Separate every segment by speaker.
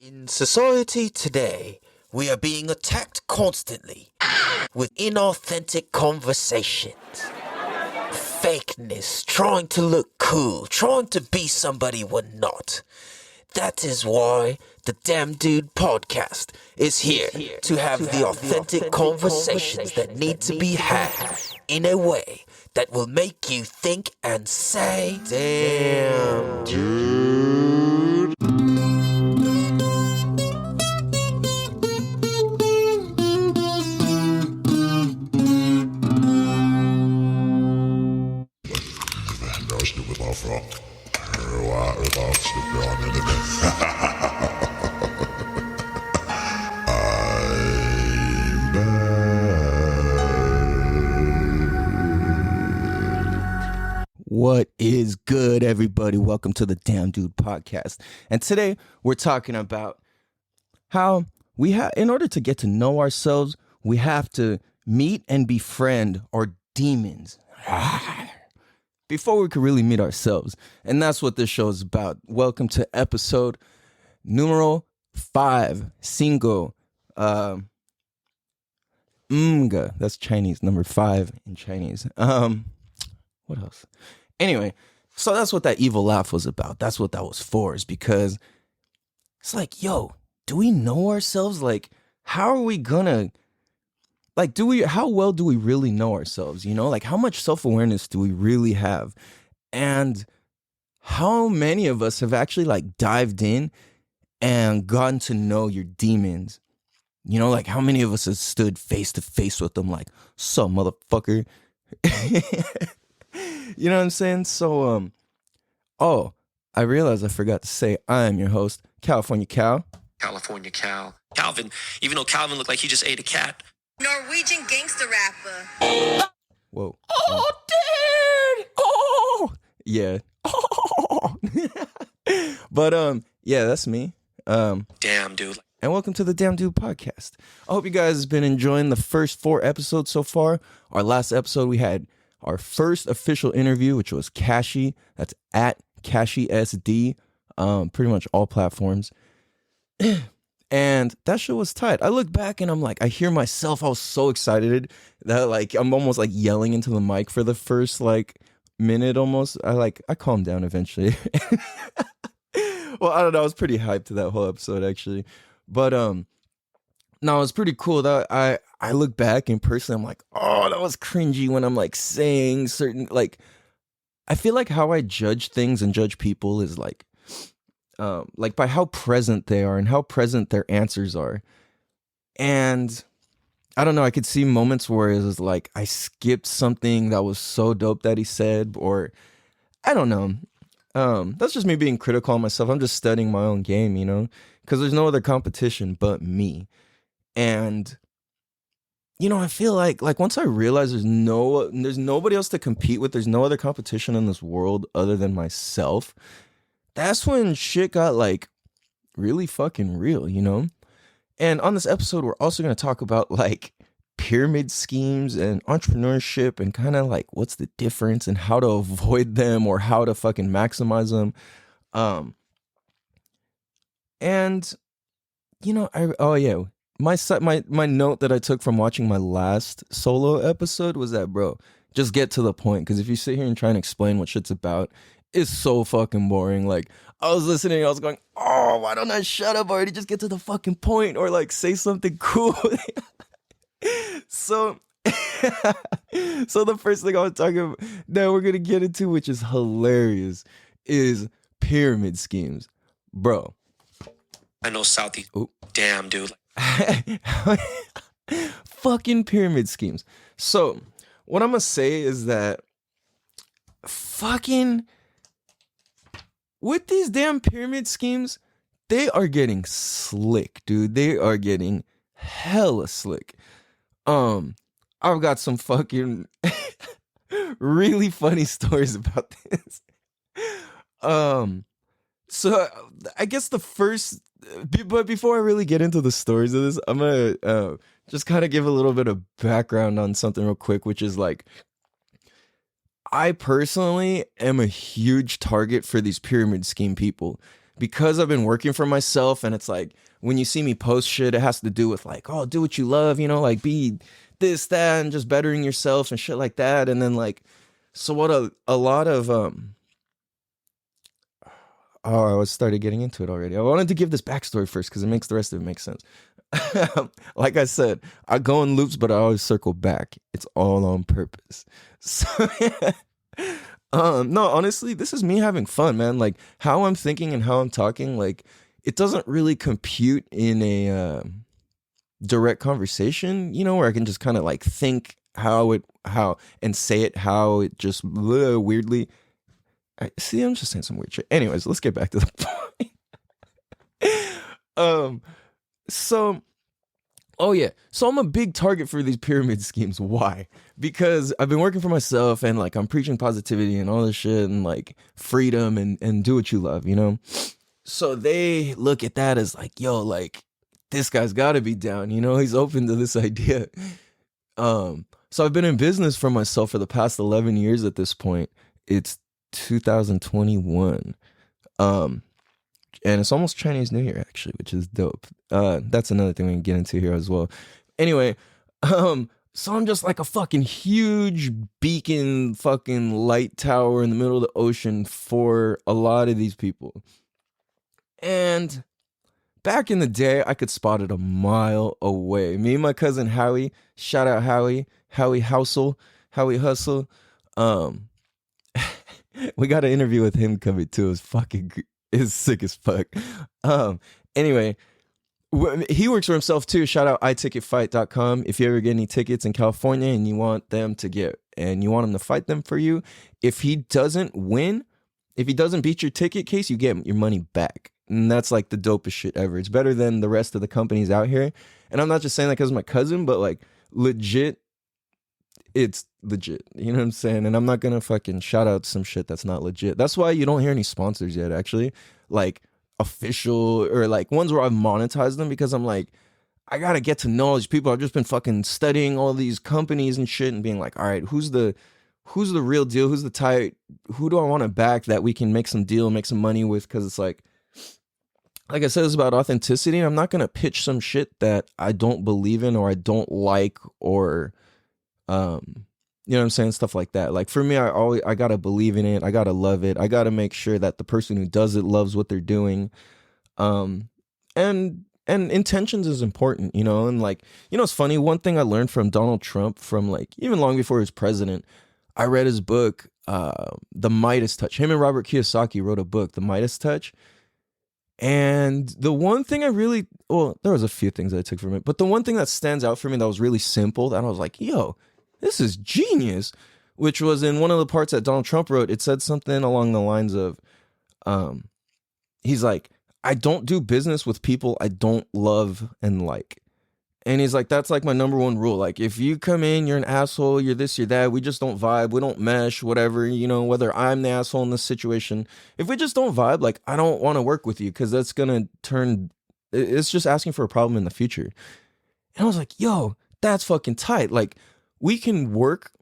Speaker 1: In society today, we are being attacked constantly with inauthentic conversations. Fakeness, trying to look cool, trying to be somebody we're not. That is why the Damn Dude podcast is here to have the authentic conversations that need to be had in a way that will make you think and say, Damn Dude.
Speaker 2: What is good, everybody? Welcome to the Damn Dude podcast. And today we're talking about how in order to get to know ourselves, we have to meet and befriend our demons before we could really meet ourselves. And that's what this show is about. Welcome to episode numero 5, cinco. Mga. That's Chinese, number 5 in Chinese. What else? Anyway, so that's what that evil laugh was about. That's what that was for, is because it's like, yo, do we know ourselves? Like, how are we gonna, like, how well do we really know ourselves? You know, like, how much self-awareness do we really have? And how many of us have actually, like, dived in and gotten to know your demons? You know, like, how many of us have stood face to face with them, like, so motherfucker? You know what I'm saying? So, I realized I forgot to say I'm your host, California Cal.
Speaker 3: California Cal. Calvin, even though Calvin looked like he just ate a cat.
Speaker 4: Norwegian gangster rapper.
Speaker 2: Whoa.
Speaker 3: Oh, dude!
Speaker 2: Oh! Yeah. Oh! But, yeah, that's me.
Speaker 3: Damn, dude.
Speaker 2: And welcome to the Damn Dude podcast. I hope you guys have been enjoying the first 4 episodes so far. Our last episode, we had our first official interview, which was Kashi. That's at Kashi SD, pretty much all platforms. And that show was tight. I look back and I'm like, I hear myself. I was so excited that, like, I'm almost like yelling into the mic for the first, like, minute almost. I calmed down eventually. Well, I don't know. I was pretty hyped to that whole episode, actually. But, no, it was pretty cool. That I look back and personally I'm like, oh, that was cringy when I'm like saying certain, like, I feel like how I judge things and judge people is like by how present they are and how present their answers are. And I don't know, I could see moments where it was like I skipped something that was so dope that he said, or I don't know. That's just me being critical on myself. I'm just studying my own game, you know, because there's no other competition but me. And, you know, I feel like once I realize there's nobody else to compete with, there's no other competition in this world other than myself, that's when shit got, like, really fucking real, you know? And on this episode, we're also going to talk about, like, pyramid schemes and entrepreneurship and kind of, like, what's the difference and how to avoid them or how to fucking maximize them. And, you know, my note that I took from watching my last solo episode was that, bro, just get to the point. Because if you sit here and try and explain what shit's about, it's so fucking boring. Like, I was listening, I was going, oh, why don't I shut up already? Just get to the fucking point, or like say something cool. So the first thing I was talking about that we're gonna get into, which is hilarious, is pyramid schemes, bro.
Speaker 3: I know Southeast.
Speaker 2: Ooh.
Speaker 3: Damn, dude.
Speaker 2: Fucking pyramid schemes. So what I'm gonna say is that fucking with these damn pyramid schemes, they are getting slick, dude. They are getting hella slick. I've got some fucking really funny stories about this. So I guess but before I really get into the stories of this, I'm gonna just kind of give a little bit of background on something real quick, which is like, I personally am a huge target for these pyramid scheme people because I've been working for myself, and it's like when you see me post shit, it has to do with like, oh, do what you love, you know, like be this, that, and just bettering yourself and shit like that. And then like, so what a lot of I was started getting into it already. I wanted to give this backstory first because it makes the rest of it make sense. Like I said, I go in loops, but I always circle back. It's all on purpose. So no, honestly, this is me having fun, man. Like how I'm thinking and how I'm talking, like it doesn't really compute in a direct conversation, you know, where I can just kind of like think how and say it how it just weirdly. See, I'm just saying some weird shit. Anyways, let's get back to the point. So I'm a big target for these pyramid schemes. Why? Because I've been working for myself and like I'm preaching positivity and all this shit and like freedom and do what you love, you know? So they look at that as like, yo, like this guy's got to be down, you know? He's open to this idea. So I've been in business for myself for the past 11 years at this point. It's 2021. And it's almost Chinese New Year actually, which is dope. That's another thing we can get into here as well. Anyway, so I'm just like a fucking huge beacon fucking light tower in the middle of the ocean for a lot of these people. And back in the day, I could spot it a mile away. Me and my cousin Howie, shout out Howie Hustle. We got an interview with him coming too. It's sick as fuck. Anyway, he works for himself too. Shout out iticketfight.com. If you ever get any tickets in California and you want them to fight them for you, if he doesn't beat your ticket case, you get your money back. And that's like the dopest shit ever. It's better than the rest of the companies out here. And I'm not just saying that because my cousin, but like legit, it's legit. You know what I'm saying? And I'm not going to fucking shout out some shit that's not legit. That's why you don't hear any sponsors yet, actually. Like official or like ones where I've monetized them, because I'm like, I got to get to know all these people. I've just been fucking studying all these companies and shit and being like, all right, who's the real deal? Who's the type? Who do I want to back that we can make some deal, make some money with? Because it's like I said, it's about authenticity. And I'm not going to pitch some shit that I don't believe in or I don't like or, you know what I'm saying? Stuff like that. Like for me, I got to believe in it. I got to love it. I got to make sure that the person who does it loves what they're doing. And intentions is important, you know? And like, you know, it's funny. One thing I learned from Donald Trump from like, even long before he was president, I read his book, The Midas Touch. Him and Robert Kiyosaki wrote a book, The Midas Touch. And the one thing there was a few things I took from it, but the one thing that stands out for me that was really simple, that I was like, yo, this is genius, which was in one of the parts that Donald Trump wrote. It said something along the lines of, he's like, I don't do business with people I don't love and like. And he's like, that's like my number one rule. Like, if you come in, you're an asshole, you're this, you're that, we just don't vibe, we don't mesh, whatever, you know, whether I'm the asshole in this situation. If we just don't vibe, like, I don't want to work with you because that's going to it's just asking for a problem in the future. And I was like, yo, that's fucking tight. Like, we can work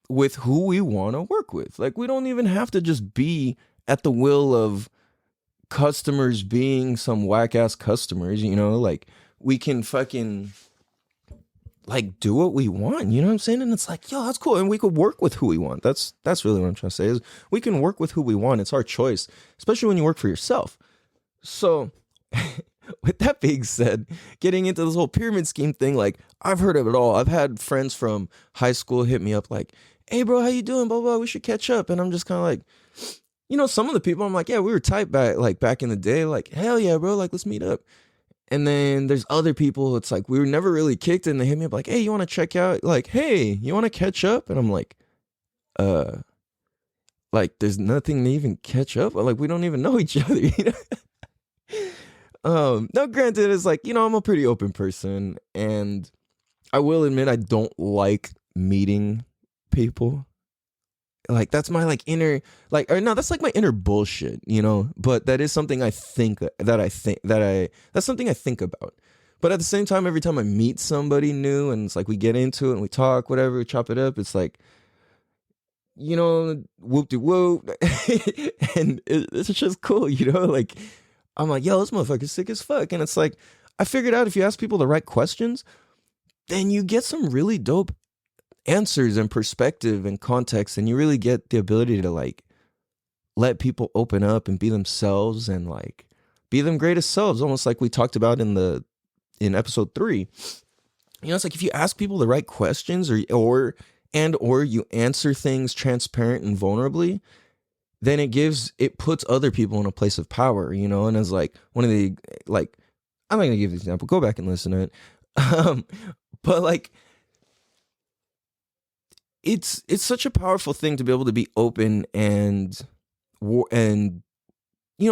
Speaker 2: with who we want to work with. Like, we don't even have to just be at the will of customers being some whack-ass customers, you know, like, we can fucking like do what we want, you know what I'm saying? And it's like, yo, that's cool. And we could work with who we want. That's really what I'm trying to say is we can work with who we want. It's our choice, especially when you work for yourself. So with that being said, getting into this whole pyramid scheme thing, like I've heard of it all. I've had friends from high school hit me up like, hey bro, how you doing? Blah, blah, we should catch up. And I'm just kind of like, you know, some of the people I'm like, yeah, we were tight back in the day. Like, hell yeah, bro. Like, let's meet up. And then there's other people, it's like, we were never really kicked, and they hit me up like, hey, you want to check out? Like, hey, you want to catch up? And I'm like, there's nothing to even catch up. Like, we don't even know each other, you know? No, granted, it's like, you know, I'm a pretty open person, and I will admit I don't like meeting people. Like, that's my like inner, like, or no, that's like my inner bullshit, you know, but that is something that's something I think about. But at the same time, every time I meet somebody new and it's like, we get into it and we talk, whatever, we chop it up. It's like, whoop de whoop. And it's just cool, like, I'm like, yo, this motherfucker's sick as fuck. And it's like, I figured out if you ask people the right questions, then you get some really dope answers and perspective and context, and you really get the ability to like let people open up and be themselves and like be them greatest selves, almost like we talked about in episode 3. It's like if you ask people the right questions or you answer things transparent and vulnerably, then it puts other people in a place of power, and as like one of the, like, I'm not gonna give the example, go back and listen to it. But like, it's such a powerful thing to be able to be open and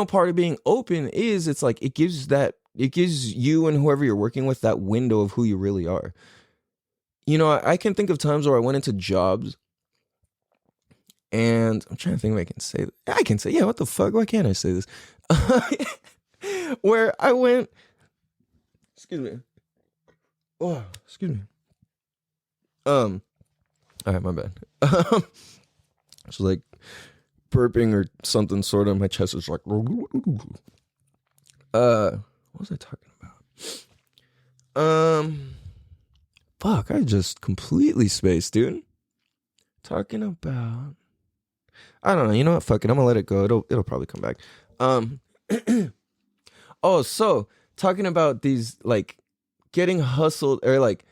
Speaker 2: part of being open is it's like it gives you and whoever you're working with that window of who you really are. I can think of times where I went into jobs and I'm trying to think if I can say, yeah, what the fuck? Why can't I say this? Where I went, excuse me. Oh, excuse me. All right, my bad. It's like burping or something sort of. My chest was like, what was I talking about? Fuck, I just completely spaced, dude. Talking about, I don't know. You know what? Fuck it. I'm gonna let it go. It'll probably come back. Oh, so talking about these like getting hustled or like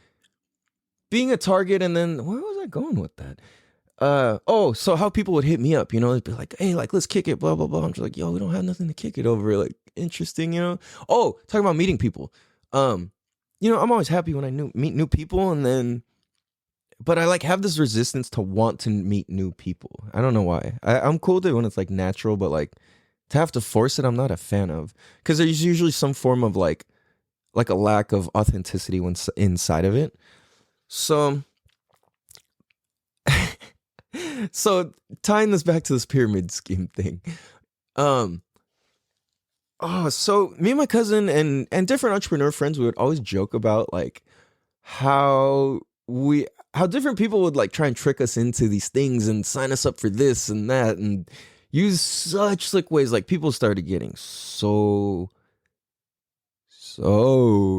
Speaker 2: being a target, and then where was I going with that? So how people would hit me up, they'd be like, hey, like, let's kick it, blah, blah, blah. I'm just like, yo, we don't have nothing to kick it over. Like, interesting, Oh, talking about meeting people. I'm always happy when I meet new people, but I like have this resistance to want to meet new people. I don't know why. I'm cool with it when it's like natural, but like to have to force it, I'm not a fan of, because there's usually some form of like a lack of authenticity when inside of it. So tying this back to this pyramid scheme thing. So me and my cousin and different entrepreneur friends, we would always joke about like how different people would like try and trick us into these things and sign us up for this and that and use such slick ways. Like people started getting so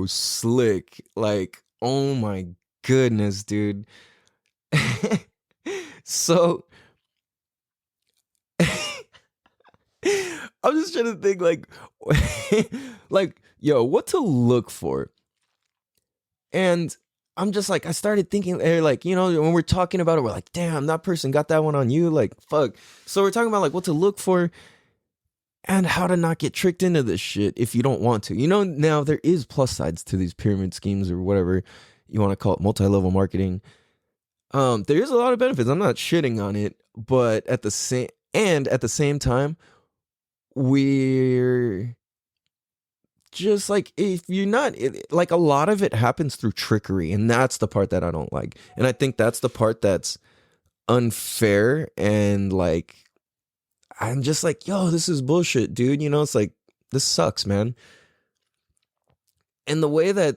Speaker 2: slick. Like, oh my goodness, dude. So I'm just trying to think like like, yo, what to look for. And I'm just like, I started thinking, like, when we're talking about it, we're like, damn, that person got that one on you. Like, fuck. So we're talking about like what to look for and how to not get tricked into this shit if you don't want to. Now there is plus sides to these pyramid schemes or whatever you want to call it, multi-level marketing. There is a lot of benefits. I'm not shitting on it, but at the same time, we're just like, if you're not like, a lot of it happens through trickery, and that's the part that I don't like. And I think that's the part that's unfair. And like, I'm just like, yo, this is bullshit, dude. It's like, this sucks, man. And the way that,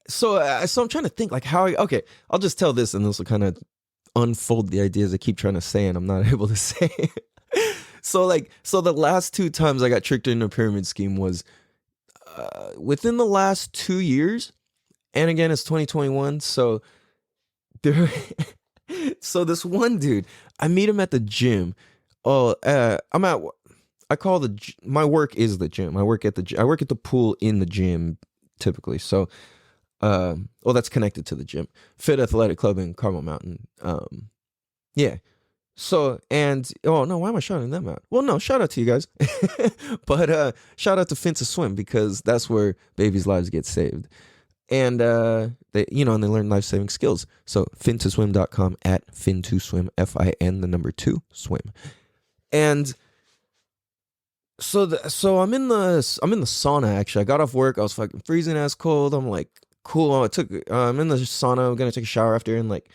Speaker 2: so I'm trying to think like okay, I'll just tell this and this will kind of unfold the ideas I keep trying to say and I'm not able to say. So the last 2 times I got tricked into a pyramid scheme was within the last 2 years. And again, it's 2021. So this one dude, I meet him at the gym. My work is the gym. I work at the pool in the gym typically. So, that's connected to the gym, Fit Athletic Club in Carmel Mountain. Yeah. So, and, oh no, why am I shouting them out? Well, no, shout out to you guys. But shout out to Fin to Swim, because that's where babies' lives get saved. And they learn life-saving skills. So fintoswim.com, at fin2swim, FIN 2 swim. And so I'm in the sauna. Actually, I got off work. I was fucking freezing ass cold. I'm like, cool. I'm in the sauna. I'm gonna take a shower after, and like,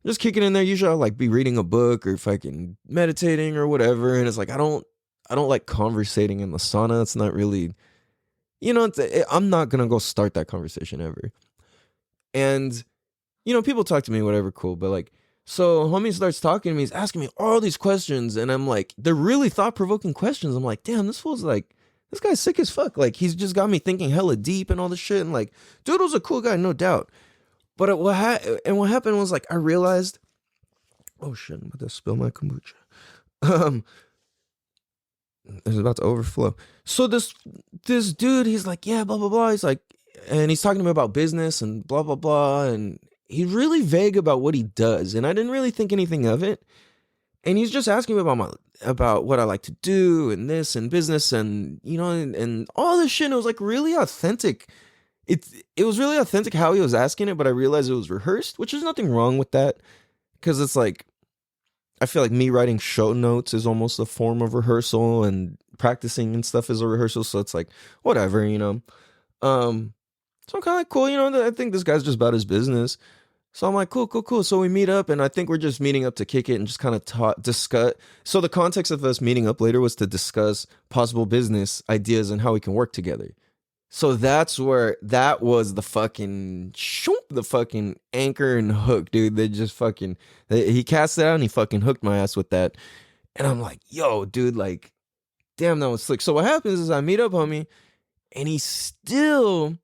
Speaker 2: just kicking in there. Usually I'll like be reading a book or fucking meditating or whatever. And it's like, I don't like conversating in the sauna. It's not really, I'm not gonna go start that conversation ever. And people talk to me, whatever, cool. But like, So homie starts talking to me. He's asking me all these questions, and I'm like, they're really thought-provoking questions. I'm like, damn, this fool's like, this guy's sick as fuck. Like, he's just got me thinking hella deep and all this shit. And like, dude was a cool guy, no doubt. But what happened was, like, I realized, oh shit, I'm about to spill my kombucha. It's about to overflow. So this dude, he's like, yeah, blah blah blah. He's like, and he's talking to me about business and blah blah blah, and he's really vague about what he does, and I didn't really think anything of it. And he's just asking me about what I like to do and this and business and and all this shit. And it was like really authentic. It was really authentic how he was asking it, but I realized it was rehearsed, which is nothing wrong with that, because it's like, I feel like me writing show notes is almost a form of rehearsal, and practicing and stuff is a rehearsal. So it's like, whatever, So I'm kind of like, cool, I think this guy's just about his business. So I'm like, cool. So we meet up, and I think we're just meeting up to kick it and just kind of discuss. So the context of us meeting up later was to discuss possible business ideas and how we can work together. So that was the fucking anchor and hook, dude. He cast it out and he fucking hooked my ass with that. And I'm like, yo, dude, like, damn, that was slick. So what happens is I meet up, homie, and I still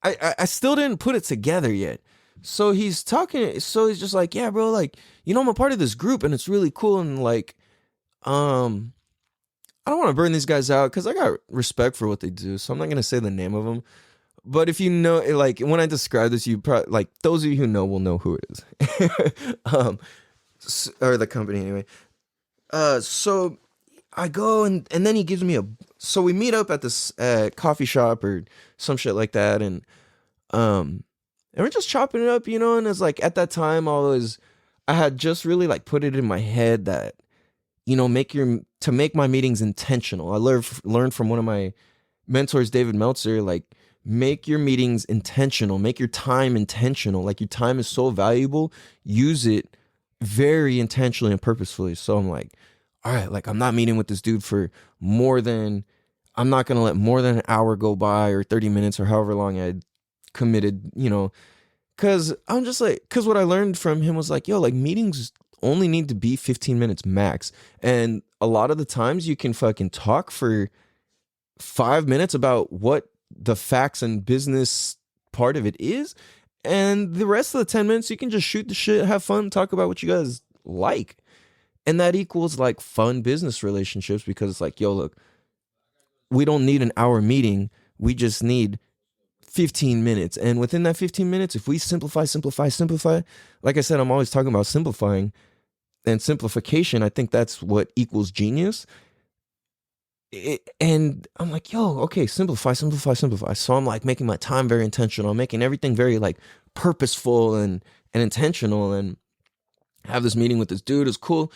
Speaker 2: didn't put it together yet. So he's talking, so he's just like, yeah, bro, like, I'm a part of this group and it's really cool. And like, I don't want to burn these guys out because I got respect for what they do. So I'm not going to say the name of them. But if you know, like, when I describe this, you probably, like, those of you who know will know who it is. Or the company anyway. So I go and then he gives me so we meet up at this coffee shop or some shit like that. And we're just chopping it up, and it's like, at that time I had just really like put it in my head that, to make my meetings intentional. I learned from one of my mentors, David Meltzer, like, make your meetings intentional, make your time intentional. Like, your time is so valuable. Use it very intentionally and purposefully. So I'm like, all right, like, I'm not meeting with this dude for I'm not going to let more than an hour go by, or 30 minutes, or however long I committed, because I'm just like, because what I learned from him was like, yo, like, meetings only need to be 15 minutes max. And a lot of the times you can fucking talk for 5 minutes about what the facts and business part of it is. And the rest of the 10 minutes, you can just shoot the shit, have fun, talk about what you guys like. And that equals like fun business relationships, because it's like, yo, look, we don't need an hour meeting. We just need 15 minutes. And within that 15 minutes, if we simplify, like I said, I'm always talking about simplifying and simplification. I think that's what equals genius. And I'm like, yo, okay, simplify. So I'm like making my time very intentional. I'm making everything very like purposeful and intentional, and have this meeting with this dude. Is cool.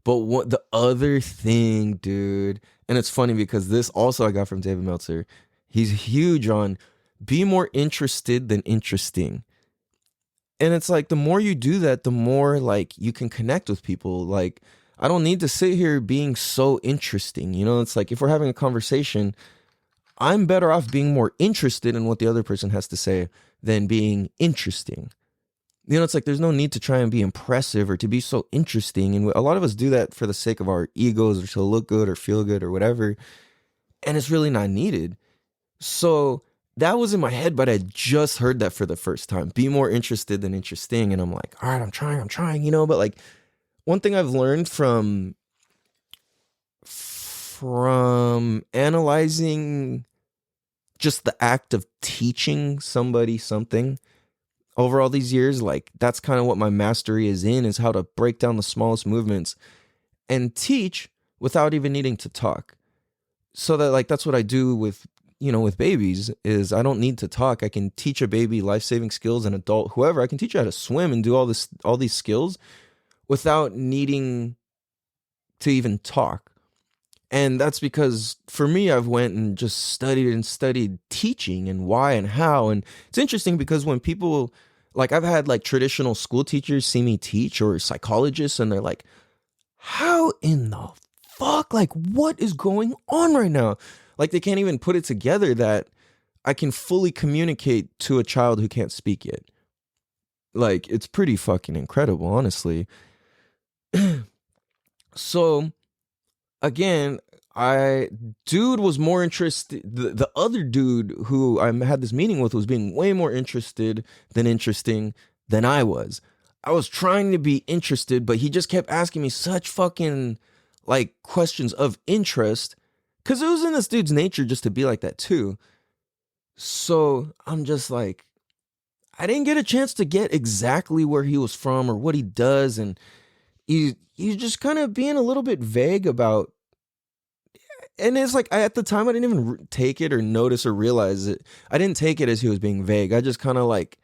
Speaker 2: But what the other thing, dude, and it's funny because this also I got from David Meltzer. He's huge on be more interested than interesting. And it's like, the more you do that, the more like you can connect with people. Like, I don't need to sit here being so interesting. It's like, if we're having a conversation, I'm better off being more interested in what the other person has to say than being interesting. It's like, there's no need to try and be impressive or to be so interesting. And a lot of us do that for the sake of our egos, or to look good or feel good or whatever. And it's really not needed. So that was in my head, but I just heard that for the first time. Be more interested than interesting. And I'm like, all right, I'm trying, but like, one thing I've learned from analyzing just the act of teaching somebody something over all these years, like, that's kind of what my mastery is how to break down the smallest movements and teach without even needing to talk. So that, like, that's what I do with babies, is I don't need to talk. I can teach a baby life-saving skills, an adult, whoever. I can teach you how to swim and do all these skills without needing to even talk. And that's because for me, I've went and just studied teaching and why and how. And it's interesting because when people, like, I've had like traditional school teachers see me teach, or psychologists, and they're like, how in the fuck, like, what is going on right now? Like, they can't even put it together that I can fully communicate to a child who can't speak yet. Like, it's pretty fucking incredible, honestly. So again, dude was more interested. The other dude who I had this meeting with was being way more interested than interesting than I was. I was trying to be interested, but he just kept asking me such fucking like questions of interest, because it was in this dude's nature just to be like that too. So I'm just like, I didn't get a chance to get exactly where he was from or what he does, and he's just kind of being a little bit vague about. And it's like, at the time I didn't even take it or notice or realize it. I didn't take it as he was being vague. I just kind of like,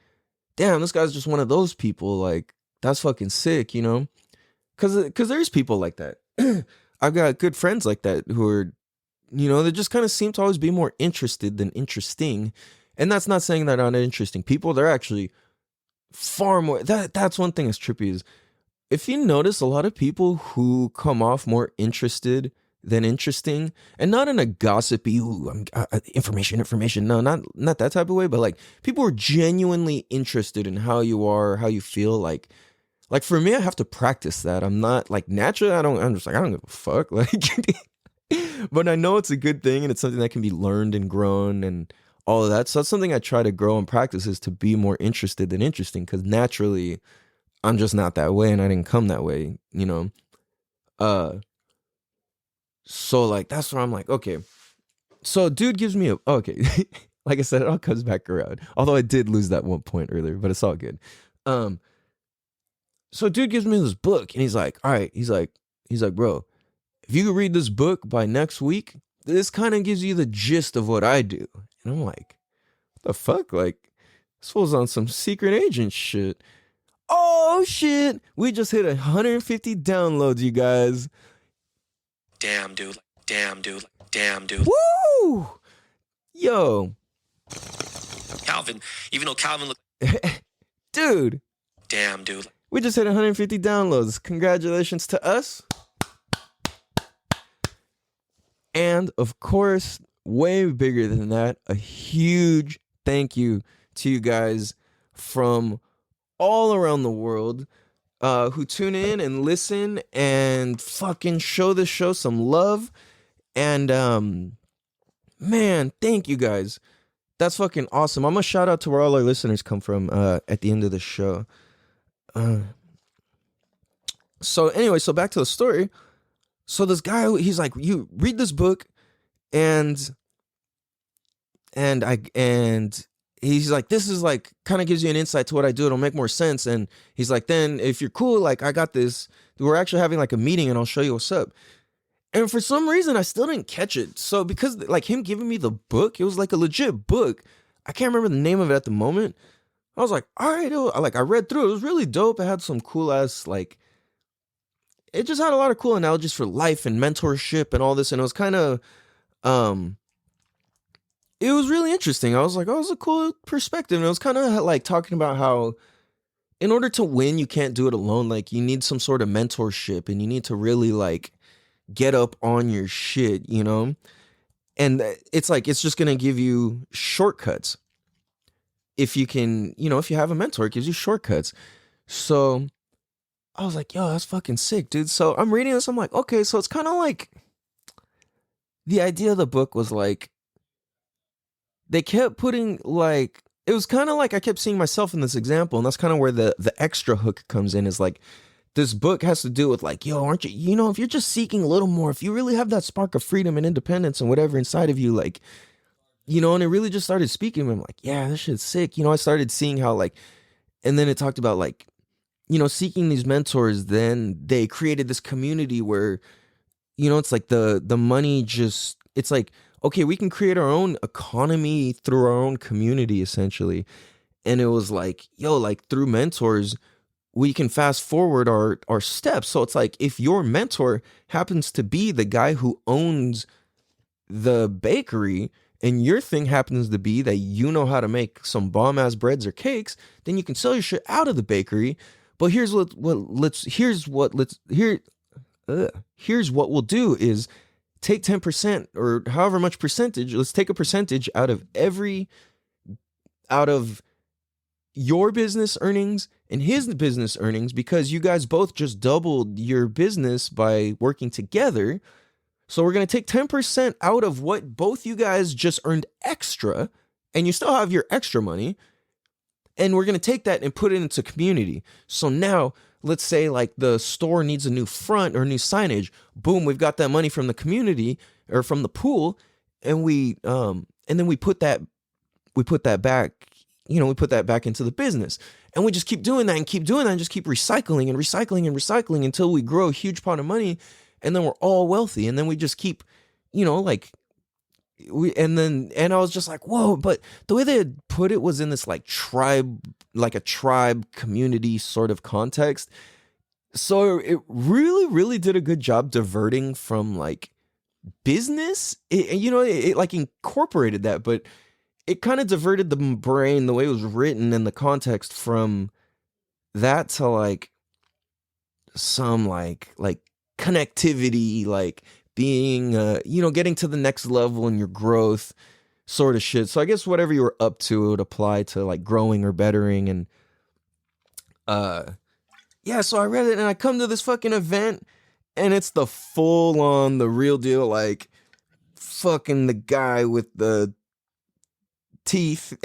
Speaker 2: damn, this guy's just one of those people. Like, that's fucking sick, you know? Because there's people like that. I've got good friends like that who are, you know, they just kind of seem to always be more interested than interesting. And that's not saying they're not interesting people. They're actually far more. That's one thing that's trippy is, if you notice, a lot of people who come off more interested than interesting, and not in a gossipy, information. No, not that type of way, but like, people are genuinely interested in how you are, how you feel. Like for me, I have to practice that. I'm not like, naturally, I'm just like, I don't give a fuck. Like, but I know it's a good thing, and it's something that can be learned and grown and all of that. So that's something I try to grow and practice, is to be more interested than interesting, because naturally I'm just not that way, and I didn't come that way, you know? So like, that's where I'm like, okay. So dude gives me okay. Like I said, it all comes back around. Although I did lose that one point earlier, but it's all good. So dude gives me this book, and he's like, all right, he's like, bro, if you could read this book by next week, this kind of gives you the gist of what I do. And I'm like, what the fuck? Like, this fool's on some secret agent shit. Oh shit, we just hit 150 downloads, you guys.
Speaker 3: Damn, dude.
Speaker 2: Woo! Yo.
Speaker 3: Calvin, even though Calvin looked...
Speaker 2: Dude.
Speaker 3: Damn, dude.
Speaker 2: We just hit 150 downloads. Congratulations to us. And of course, way bigger than that, a huge thank you to you guys from all around the world who tune in and listen and fucking show this show some love. And man, thank you guys. That's fucking awesome. I'm gonna shout out to where all our listeners come from at the end of the show. So anyway, so back to the story. So this guy, he's like, you read this book, and he's like, this is like, kind of gives you an insight to what I do. It'll make more sense. And he's like, then if you're cool, like, I got this. We're actually having like a meeting, and I'll show you what's up. And for some reason, I still didn't catch it. So because like him giving me the book, it was like a legit book. I can't remember the name of it at the moment. I was like, all right, I read through it. It was really dope. It had some cool ass, like, it just had a lot of cool analogies for life and mentorship and all this. And it was kind of, it was really interesting. I was like, oh, it was a cool perspective. And it was kind of like talking about how in order to win, you can't do it alone. Like, you need some sort of mentorship, and you need to really like get up on your shit, you know? And it's like, it's just going to give you shortcuts. If you can, you know, if you have a mentor, it gives you shortcuts. So I was like, yo, that's fucking sick, dude. So I'm reading this. I'm like, okay, so it's kind of like, the idea of the book was like, they kept putting like, it was kind of like I kept seeing myself in this example. And that's kind of where the extra hook comes in, is like, this book has to do with like, yo, aren't you, you know, if you're just seeking a little more, if you really have that spark of freedom and independence and whatever inside of you, like, you know, and it really just started speaking. I'm like, yeah, this shit's sick. You know, I started seeing how like, and then it talked about like, you know, seeking these mentors. Then they created this community where, you know, it's like the money just, it's like, okay, we can create our own economy through our own community, essentially. And it was like, yo, like through mentors, we can fast forward our steps. So it's like, if your mentor happens to be the guy who owns the bakery, and your thing happens to be that you know how to make some bomb ass breads or cakes, then you can sell your shit out of the bakery. But here's what we'll do is take 10% or however much percentage. Let's take a percentage out of your business earnings and his business earnings, because you guys both just doubled your business by working together. So we're going to take 10% out of what both you guys just earned extra, and you still have your extra money. And we're going to take that and put it into community. So now, let's say like the store needs a new front or new signage. Boom, we've got that money from the community or from the pool, and then we put that back, we put that back into the business. And we just keep doing that and keep doing that and just keep recycling and recycling and recycling until we grow a huge pot of money, and then we're all wealthy. And then we just keep, and I was just like, whoa, but the way they had put it was in this like a tribe community sort of context. So it really, really did a good job diverting from like business. It like incorporated that, but it kind of diverted the brain, the way it was written and the context, from that to like some like connectivity, like being, getting to the next level in your growth sort of shit. So I guess whatever you were up to, it would apply to like growing or bettering. And so I read it and I come to this fucking event, and it's the full on, the real deal, like fucking the guy with the teeth,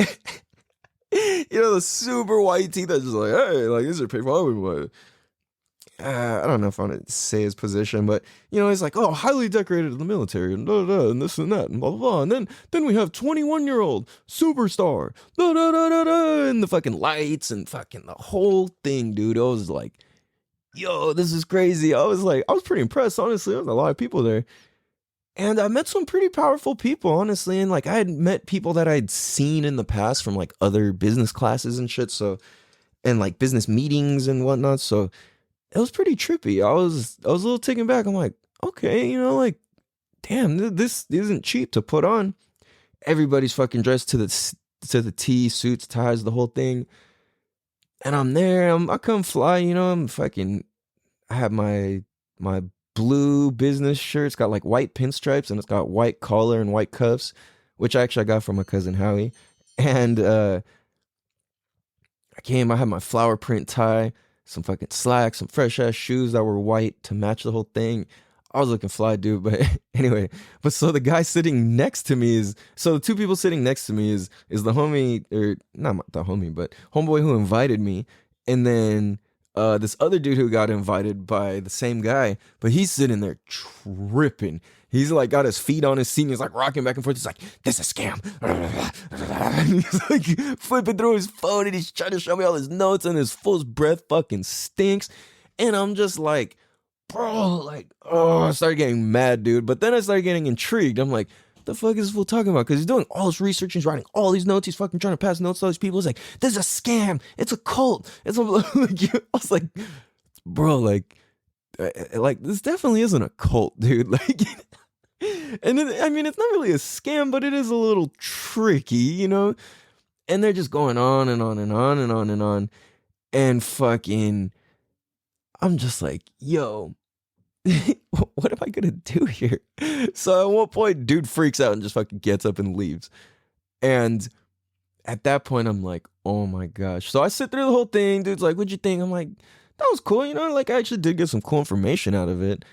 Speaker 2: the super white teeth that's just like, hey, like, these are people. I don't know if I want to say his position, but he's like, oh, highly decorated in the military, and and this and that, and blah blah blah. And then we have 21-year-old superstar, and the fucking lights and fucking the whole thing, dude. I was like, yo, this is crazy. I was pretty impressed, honestly. There was a lot of people there. And I met some pretty powerful people, honestly. And like, I had met people that I'd seen in the past from like other business classes and shit. So, and like business meetings and whatnot. So it was pretty trippy. I was a little taken back. I'm like, okay, damn, this isn't cheap to put on. Everybody's fucking dressed to the T, suits, ties, the whole thing. And I'm there. I come fly. I have my blue business shirt. It's got like white pinstripes, and it's got white collar and white cuffs, which I got from my cousin Howie. And I had my flower print tie, some fucking slacks, some fresh ass shoes that were white to match the whole thing. I was looking fly, dude. But anyway, so the guy sitting next to me the two people sitting next to me is the homie, or not the homie, but homeboy who invited me. And then this other dude who got invited by the same guy, but he's sitting there tripping. He's like got his feet on his seat, and he's like rocking back and forth. He's like, this is a scam. And he's like flipping through his phone, and he's trying to show me all his notes, and his full breath fucking stinks. And I'm just like, bro, like, oh, I started getting mad, dude. But then I started getting intrigued. I'm like, the fuck is this fool talking about? Because he's doing all this research, he's writing all these notes, he's fucking trying to pass notes to all these people. He's like, this is a scam, it's a cult, it's a I was like, bro, like this definitely isn't a cult, dude. Like, and then, I mean, it's not really a scam, but it is a little tricky, And they're just going on and on and on and on and on, and fucking, I'm just like, yo, what am I gonna do here? So at one point, dude freaks out and just fucking gets up and leaves. And at that point, I'm like, oh my gosh. So I sit through the whole thing. Dude's like, what'd you think? I'm like, that was cool. Like, I actually did get some cool information out of it.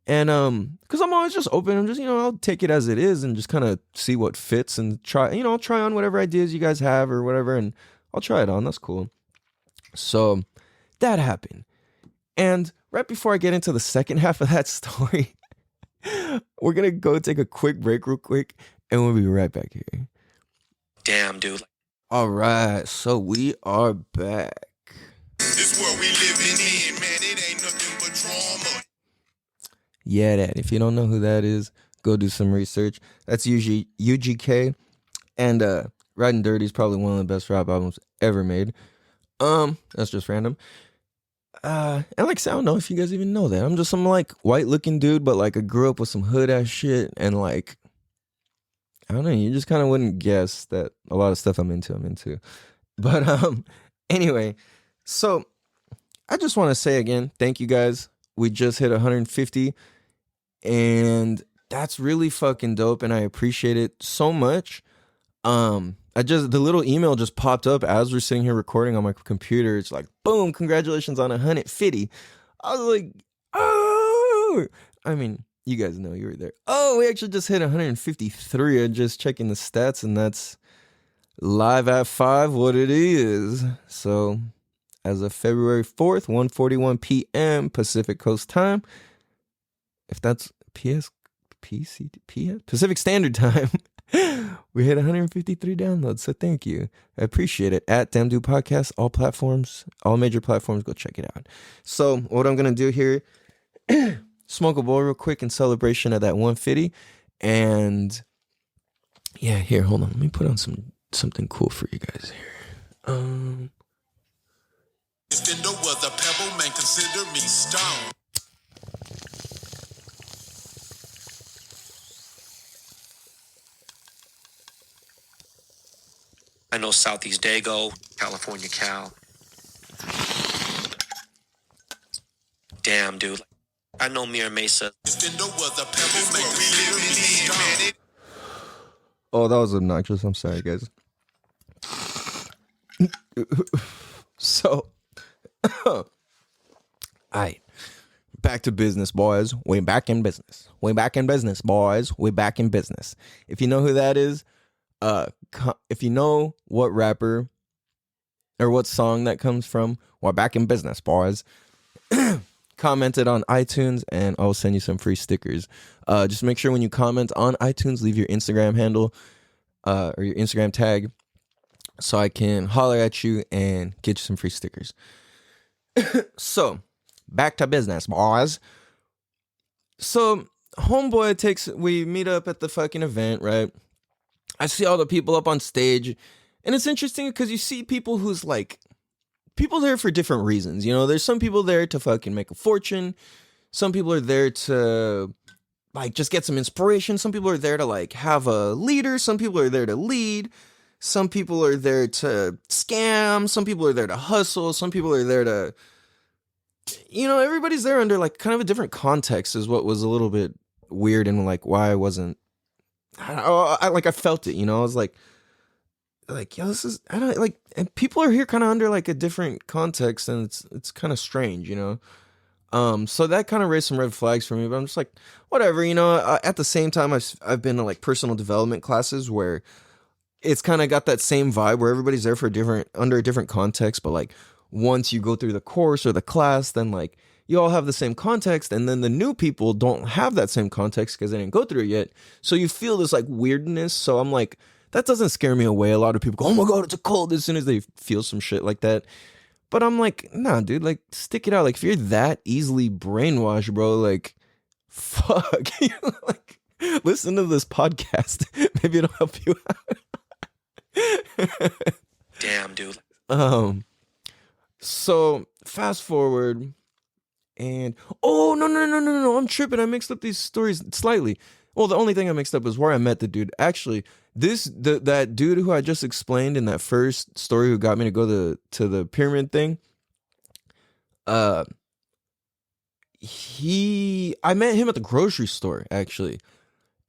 Speaker 2: And because I'm always just open. I'm just, I'll take it as it is and just kind of see what fits and try. I'll try on whatever ideas you guys have or whatever, and I'll try it on. That's cool. So that happened. And right before I get into the second half of that story, we're going to go take a quick break real quick, and we'll be right back here.
Speaker 3: Damn, dude.
Speaker 2: All right, so we are back.
Speaker 5: This world we living in, man, it ain't nothing but drama.
Speaker 2: Yeah, that. If you don't know who that is, go do some research. That's usually UGK, and Riding Dirty is probably one of the best rap albums ever made. That's just random. And like, I don't know if you guys even know that. I'm just some like white looking dude, but like I grew up with some hood ass shit, and like, I don't know, you just kind of wouldn't guess that a lot of stuff I'm into. But anyway, so I just want to say again, thank you guys. We just hit 150, and that's really fucking dope, and I appreciate it so much. I the little email just popped up as we're sitting here recording on my computer. It's like, boom, congratulations on 150. I was like, oh, I mean, you guys know you were there. Oh, we actually just hit 153. I'm just checking the stats, and that's live at 5 what it is. So as of February 4th, 1:41 p.m. Pacific Coast time, if that's Pacific Standard Time, we hit 153 downloads. So thank you. I appreciate it. At Damn Dude Podcast, all platforms, all major platforms, go check it out. So what I'm going to do here, smoke a bowl real quick in celebration of that 150. And yeah, here, hold on. Let me put on something cool for you guys here.
Speaker 5: If Indo was a pebble, man, consider me stone.
Speaker 3: I know Southeast Dago, California Cal. Damn, dude. I know Mira Mesa.
Speaker 5: If Indo was a pebble, man, consider me stone.
Speaker 2: Oh, that was obnoxious. I'm sorry, guys. So, all right. Back to business, boys. We back in business. We back in business, boys. We back in business. If you know who that is, if you know what rapper or what song that comes from, we're back in business, boys. Comment it on iTunes and I'll send you some free stickers. Just make sure when you comment on iTunes, leave your Instagram handle or your Instagram tag so I can holler at you and get you some free stickers. So, back to business, boys. So, homeboy we meet up at the fucking event, right? I see all the people up on stage, and it's interesting because you see people who's like, people there for different reasons, you know? There's some people there to fucking make a fortune. Some people are there to, like, just get some inspiration. Some people are there to, like, have a leader. Some people are there to lead. Some people are there to scam. Some people are there to hustle. Some people are there to, you know, everybody's there under, like, kind of a different context is what was a little bit weird and, like, why I wasn't, I felt it, you know? I was like, yo, this is, I don't, like, and people are here kind of under, like, a different context, and it's kind of strange, you know? So that kind of raised some red flags for me, but I'm just like, whatever, you know? At the same time, I've been to, like, personal development classes where it's kind of got that same vibe where everybody's there for under a different context, but, like, once you go through the course or the class, then, like, you all have the same context, and then the new people don't have that same context because they didn't go through it yet. So you feel this, like, weirdness. So I'm like, that doesn't scare me away. A lot of people go, oh my God, it's a cult, as soon as they feel some shit like that. But I'm like, nah, dude, like, stick it out. Like, if you're that easily brainwashed, bro, like, fuck. Like, listen to this podcast. Maybe it'll help you out.
Speaker 3: Damn, dude.
Speaker 2: So fast forward, and oh no, I'm tripping. I mixed up these stories slightly. Well, the only thing I mixed up is where I met the dude. Actually, that dude who I just explained in that first story who got me to go to the pyramid thing. I met him at the grocery store, actually.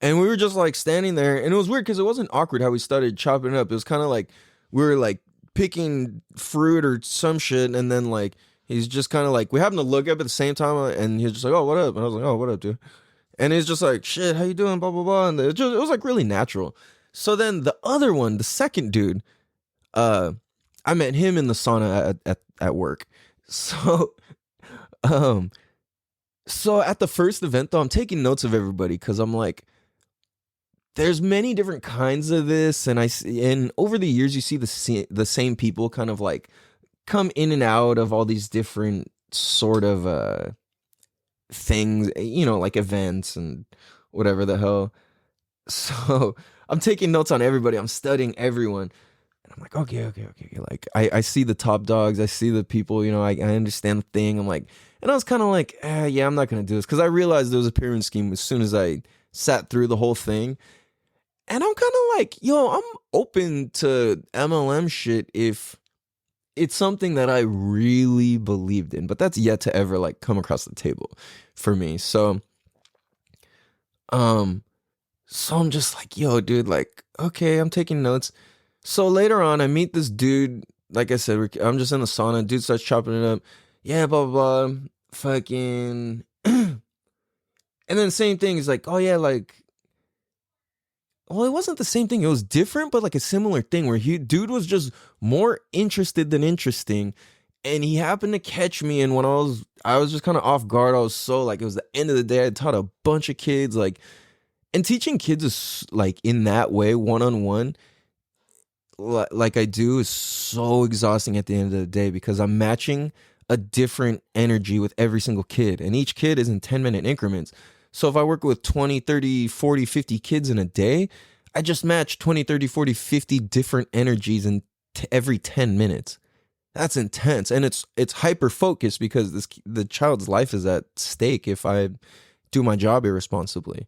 Speaker 2: And we were just like standing there, and it was weird because it wasn't awkward how we started chopping it up. It was kind of like we were like picking fruit or some shit, and then like he's just kind of like, we happened to look up at the same time, and he was just like, oh, what up? And I was like, oh, what up, dude? And he's just like, shit, how you doing? Blah, blah, blah. And it was like really natural. So then the other one, the second dude, I met him in the sauna at work. So, so at the first event though, I'm taking notes of everybody because I'm like, there's many different kinds of this, and over the years you see the same people kind of like come in and out of all these different sort of things, you know, like events and whatever the hell. So I'm taking notes on everybody. I'm studying everyone. And I'm like, okay. Like I see the top dogs. I see the people, you know, I understand the thing. I'm like, and I was kind of like, yeah, I'm not going to do this. Because I realized there was a pyramid scheme as soon as I sat through the whole thing. And I'm kind of like, yo, I'm open to MLM shit if it's something that I really believed in. But that's yet to ever like come across the table for me. So I'm just like, yo, dude, like, okay, I'm taking notes. So later on, I meet this dude. Like I said, I'm just in the sauna. Dude starts chopping it up. Yeah, blah, blah, blah. Fucking. And then same thing. He's like, oh, yeah, like. Well, it wasn't the same thing. It was different, but like a similar thing where dude was just more interested than interesting. And he happened to catch me. And when I was just kind of off guard. I was so like, it was the end of the day. I taught a bunch of kids. Like, and teaching kids is like in that way, one-on-one, like I do, is so exhausting at the end of the day because I'm matching a different energy with every single kid, and each kid is in 10-minute increments. So if I work with 20, 30, 40, 50 kids in a day, I just match 20, 30, 40, 50 different energies in every 10 minutes. That's intense, and it's hyper focused because the child's life is at stake if I do my job irresponsibly.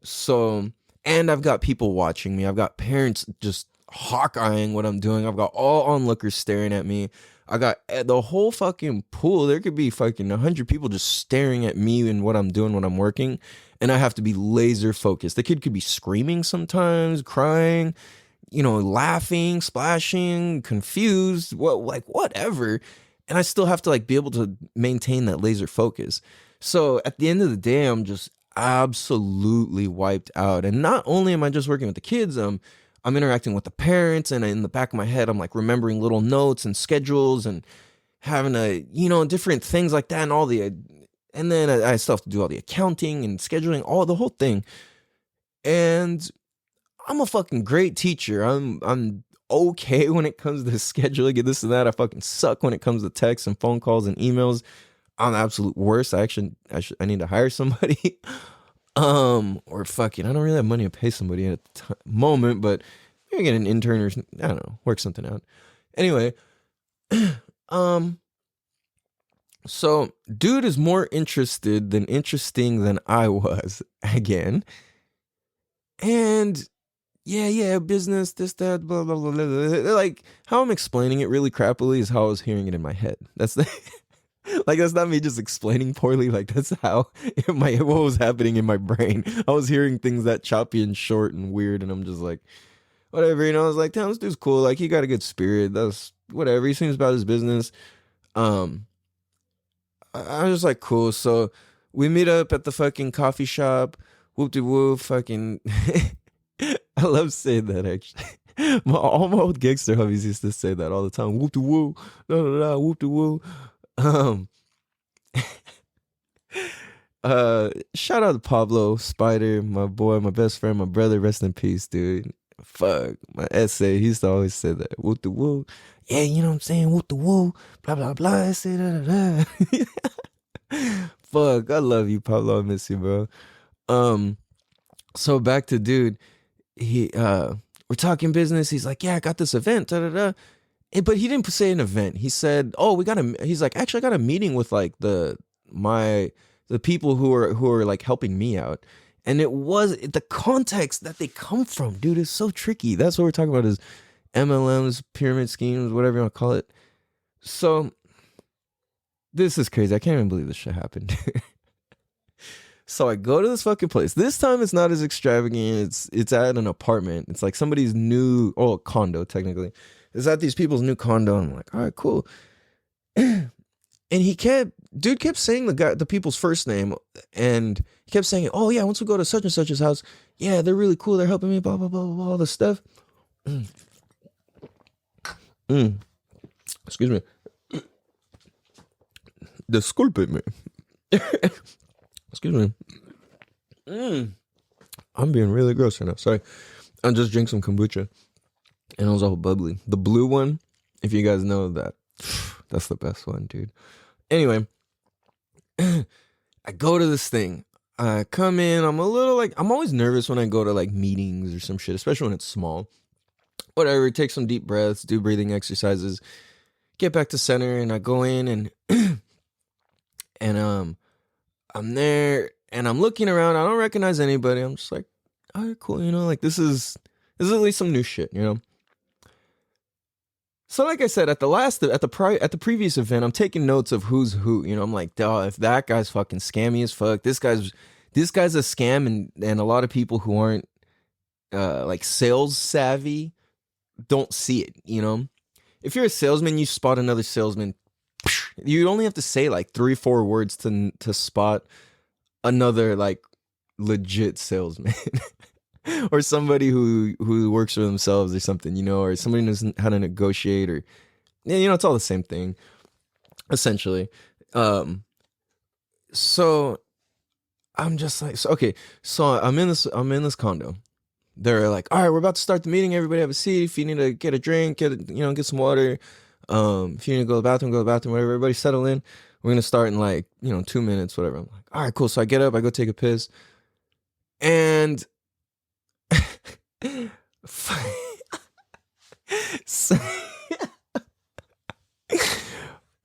Speaker 2: So, and I've got people watching me. I've got parents just hawk-eyeing what I'm doing. I've got all onlookers staring at me. I got the whole fucking pool. There could be fucking 100 people just staring at me and what I'm doing when I'm working. And I have to be laser focused. The kid could be screaming sometimes, crying, laughing, splashing, confused, whatever. And I still have to like be able to maintain that laser focus. So at the end of the day, I'm just absolutely wiped out. And not only am I just working with the kids, I'm interacting with the parents, and in the back of my head, I'm like remembering little notes and schedules and having different things like that, and then I still have to do all the accounting and scheduling, all the whole thing. And I'm a fucking great teacher. I'm okay when it comes to scheduling and this and that. I fucking suck when it comes to texts and phone calls and emails. I'm the absolute worst. I need to hire somebody. Or fucking, I don't really have money to pay somebody at the moment, but maybe get an intern or I don't know, work something out. Anyway, so dude is more interested than interesting than I was again. And yeah, business, this, that, blah, blah, blah, blah, blah. Like how I'm explaining it really crappily is how I was hearing it in my head. That's that's not me just explaining poorly. Like that's how what was happening in my brain. I was hearing things that choppy and short and weird, and I'm just like, whatever, I was like, damn, this dude's cool. Like he got a good spirit. That's whatever. He seems about his business. I was just like, cool. So we meet up at the fucking coffee shop. Whoop de woo, fucking. I love saying that actually. All my old gangster hubbies used to say that all the time. Whoop de woo, no, whoop de woo. Shout out to Pablo Spider, my boy, my best friend, my brother, rest in peace, dude. Fuck, my essay, he used to always say that. Whoop the woo. Yeah, you know what I'm saying? Whoop the woo. Blah, blah, blah. Essay, da, da, da. Fuck, I love you, Pablo. I miss you, bro. So back to dude. We're talking business. He's like, yeah, I got this event, da, da, da. But he didn't say an event. He said, "Oh, he's like, actually, I got a meeting with like the people who are like helping me out." And it was the context that they come from, dude, is so tricky. That's what we're talking about is MLMs, pyramid schemes, whatever you want to call it. So this is crazy. I can't even believe this shit happened. So I go to this fucking place. This time it's not as extravagant. It's at an apartment. It's like somebody's new, condo technically. It's at these people's new condo. And I'm like, all right, cool. And dude kept saying the people's first name, and he kept saying, oh yeah, once we go to such and such's house, yeah, they're really cool. They're helping me, blah, blah, blah, blah, all this stuff. Excuse me. Disculpe me. Excuse me. I'm being really gross right now. Sorry. I just drank some kombucha, and it was all bubbly. The blue one, if you guys know that, that's the best one, dude. Anyway, I go to this thing. I come in. I'm a little I'm always nervous when I go to like meetings or some shit, especially when it's small. Whatever, take some deep breaths, do breathing exercises, get back to center, and I go in and I'm there and I'm looking around. I don't recognize anybody. I'm just like, all right, cool. Like this is at least some new shit, So like I said, at the previous event, I'm taking notes of who's who. I'm like, duh, if that guy's fucking scammy as fuck, this guy's a scam, and a lot of people who aren't like sales savvy, don't see it, you know? If you're a salesman, you spot another salesman, you only have to say like 3-4 words to spot another like legit salesman. Or somebody who works for themselves or something, you know, or somebody who knows how to negotiate, or you know, it's all the same thing essentially. So I'm just like, so I'm in this condo. They're like, all right, we're about to start the meeting. Everybody have a seat. If you need to get a drink, get some water. If you need to go to the bathroom, whatever. Everybody settle in. We're gonna start in like 2 minutes, whatever. I'm like, all right, cool. So I get up, I go take a piss, and so,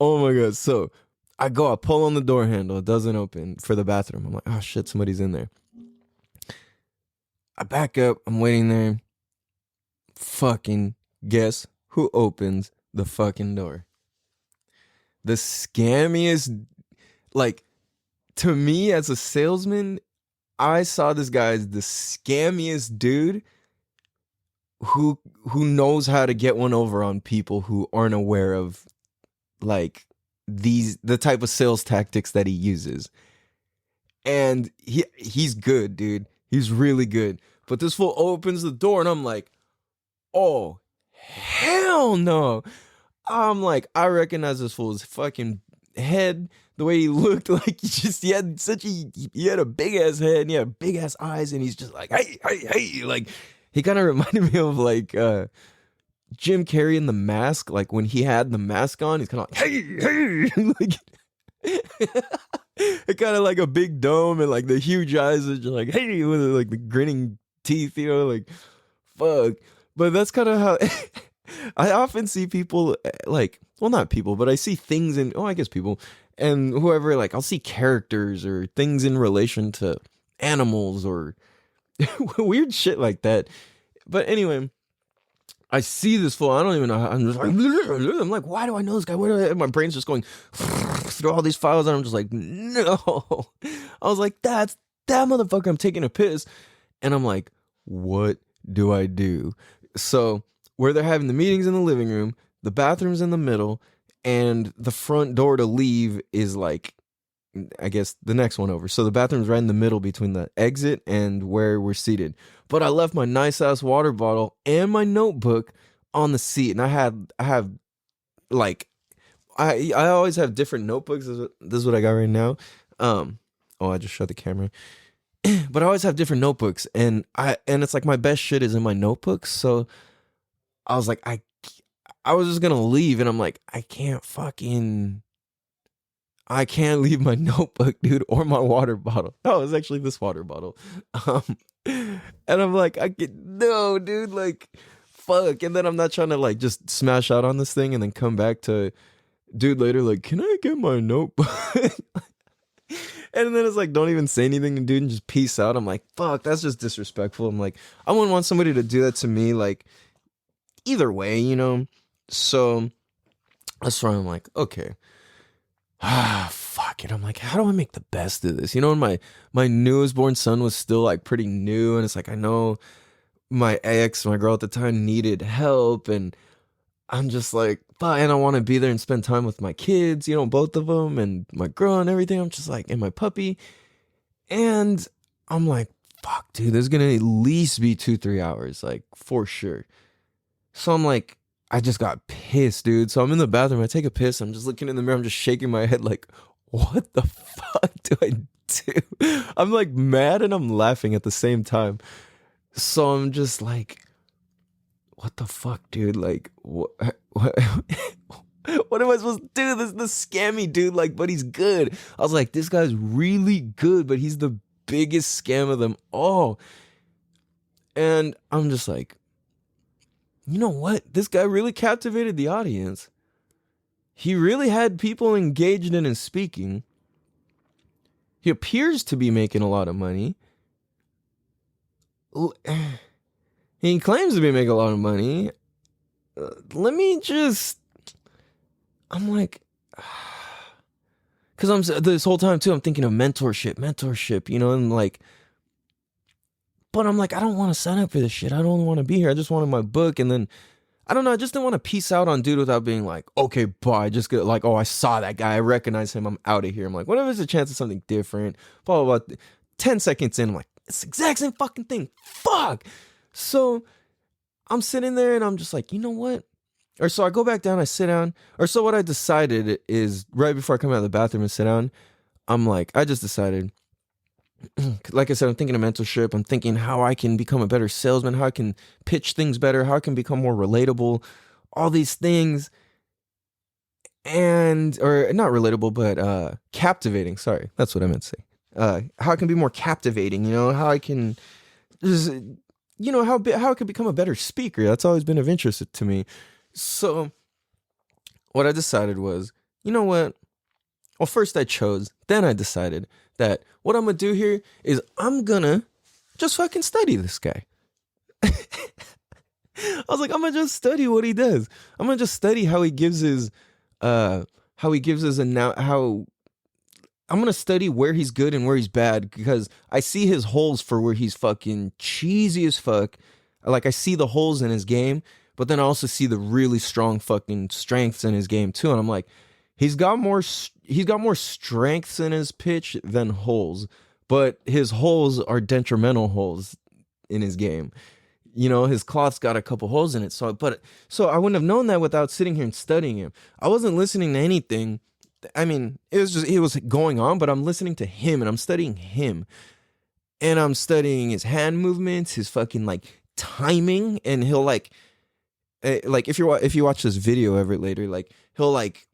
Speaker 2: oh my god! So I pull on the door handle. It doesn't open for the bathroom. I'm like, oh shit, somebody's in there. I back up. I'm waiting there. Fucking guess who opens the fucking door? The scammiest, like, to me as a salesman, I saw this guy as the scammiest dude who knows how to get one over on people who aren't aware of like the type of sales tactics that he uses. And he's good, dude. He's really good. But this fool opens the door and I'm like, oh, hell no. I'm like, I recognize this fool's fucking head, the way he looked, like he had a big ass head and he had big ass eyes, and he's just like, hey, like he kind of reminded me of like Jim Carrey in The Mask. Like when he had the mask on, he's kind of like, hey, like it kind of like a big dome and like the huge eyes are just like, hey, with like the grinning teeth, you know, like fuck. But that's kind of how I often see people, like, well, not people, but I see things I guess people and whoever, like I'll see characters or things in relation to animals or weird shit like that. But anyway, I see this fool. I don't even know how. I'm just like, I'm like, why do I know this guy? My brain's just going through all these files, and I'm just like, no. I was like, that's that motherfucker. I'm taking a piss, and I'm like, what do I do? So where they're having the meetings in the living room, the bathroom's in the middle, and the front door to leave is like, I guess the next one over. So the bathroom's right in the middle between the exit and where we're seated. But I left my nice ass water bottle and my notebook on the seat, and I have like I always have different notebooks. This is what I got right now. I just shut the camera. But I always have different notebooks, and it's like my best shit is in my notebooks. So I was like, I was just gonna leave, and I'm like, I can't leave my notebook, dude, or my water bottle. Oh, it's actually this water bottle. And I'm like, no, dude, like, fuck. And then I'm not trying to like just smash out on this thing and then come back to dude later, like, can I get my notebook? And then it's like, don't even say anything to dude and just peace out. I'm like, fuck, that's just disrespectful. I'm like, I wouldn't want somebody to do that to me, like, either way, you know? So that's why I'm like, okay. Fuck it. I'm like, how do I make the best of this? You know, when my newest born son was still like pretty new, and it's like, I know my girl at the time, needed help, and I'm just like, and I want to be there and spend time with my kids, you know, both of them, and my girl and everything. I'm just like, and my puppy. And I'm like, fuck, dude, there's gonna at least be 2-3 hours, like, for sure. So I'm like, I just got pissed, dude. So I'm in the bathroom, I take a piss, I'm just looking in the mirror, I'm just shaking my head like, what the fuck do I do? I'm like mad and I'm laughing at the same time. So I'm just like, what the fuck, dude? Like, what am I supposed to do? This is the scammy dude, like, but he's good. I was like, this guy's really good, but he's the biggest scam of them all. And I'm just like, you know what? This guy really captivated the audience. He really had people engaged in his speaking. He appears to be making a lot of money. He claims to be making a lot of money. I'm like, because this whole time too, I'm thinking of mentorship, you know, and like, but I'm like, I don't want to sign up for this shit. I don't want to be here. I just wanted my book. And then I don't know. I just didn't want to peace out on dude without being like, okay, bye. Just get like, oh, I saw that guy. I recognize him. I'm out of here. I'm like, what if there's a chance of something different? Blah, blah, blah. 10 seconds in, I'm like, it's the exact same fucking thing. Fuck. So I'm sitting there and I'm just like, you know what? Or so I go back down, I sit down. Or so what I decided is right before I come out of the bathroom and sit down, I'm like, I just decided, like I said, I'm thinking of mentorship. I'm thinking how I can become a better salesman, how I can pitch things better, how I can become more relatable, all these things. And, or not relatable, but captivating. Sorry, that's what I meant to say. How I can be more captivating, how I can just, how I could become a better speaker. That's always been of interest to me. So what I decided was, you know what? Well, first I chose, then I decided that what I'm going to do here is I'm going to just fucking study this guy. I was like, I'm going to just study what he does. I'm going to just study how he gives his, I'm going to study where he's good and where he's bad, because I see his holes for where he's fucking cheesy as fuck. Like, I see the holes in his game, but then I also see the really strong fucking strengths in his game too. And I'm like, he's got more strengths in his pitch than holes, but his holes are detrimental holes in his game. His cloth's got a couple holes in it. So I wouldn't have known that without sitting here and studying him. I wasn't listening to anything. I mean, it was going on, but I'm listening to him and I'm studying him. And I'm studying his hand movements, his fucking like timing, and he'll like if you watch this video ever later, like he'll like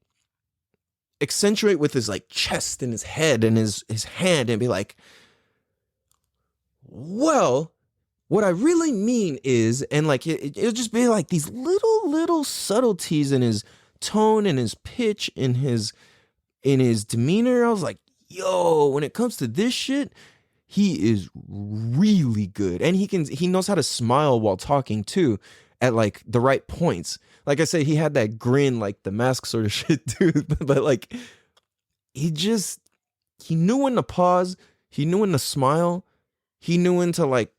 Speaker 2: accentuate with his like chest and his head and his hand and be like, well, what I really mean is, and like it'll just be like these little subtleties in his tone and his pitch, in his demeanor. I was like, yo, when it comes to this shit, he is really good. And he knows how to smile while talking too, at like the right points. Like I said, he had that grin, like the mask sort of shit too. But like, he knew when to pause. He knew when to smile. He knew when to like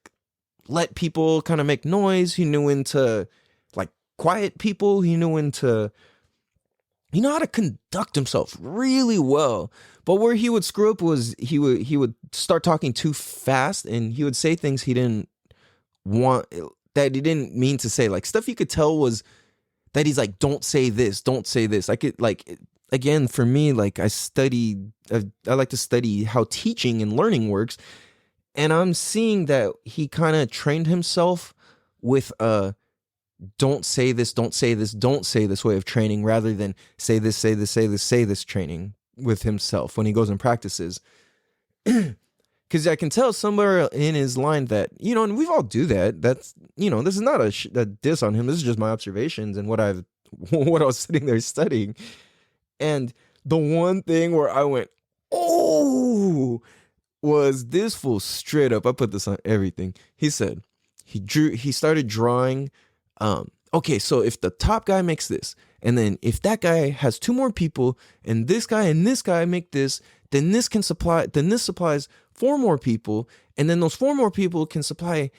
Speaker 2: let people kind of make noise. He knew when to like quiet people. He knew how to conduct himself really well. But where he would screw up was he would start talking too fast, and he would say things he didn't want, that he didn't mean to say. Like stuff you could tell was that he's like, don't say this, don't say this. I could like, again, for me, like I like to study how teaching and learning works. And I'm seeing that he kind of trained himself with don't say this, don't say this, don't say this way of training, rather than say this, say this, say this, say this training with himself when he goes and practices. Because I can tell somewhere in his line that, and we all do that. That's, this is not a diss on him. This is just my observations and what I was sitting there studying. And the one thing where I went, oh, was this fool straight up. I put this on everything. He said, he started drawing. Okay, so if the top guy makes this, and then if that guy has two more people, and this guy make this, then this supplies 4 more people, and then those 4 more people can supply,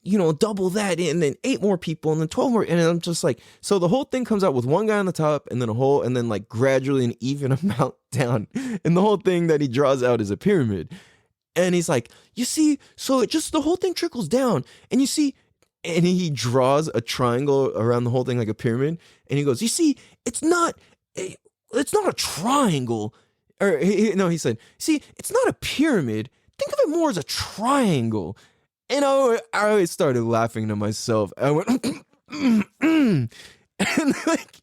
Speaker 2: double that, and then 8 more people, and then 12 more, and I'm just like, so the whole thing comes out with one guy on the top, and then like gradually an even amount down, and the whole thing that he draws out is a pyramid. And he's like, you see, so the whole thing trickles down, and you see, and he draws a triangle around the whole thing like a pyramid, and he goes, you see, it's not a triangle. Or he said, see, it's not a pyramid. Think of it more as a triangle. And I started laughing to myself. I went, and like,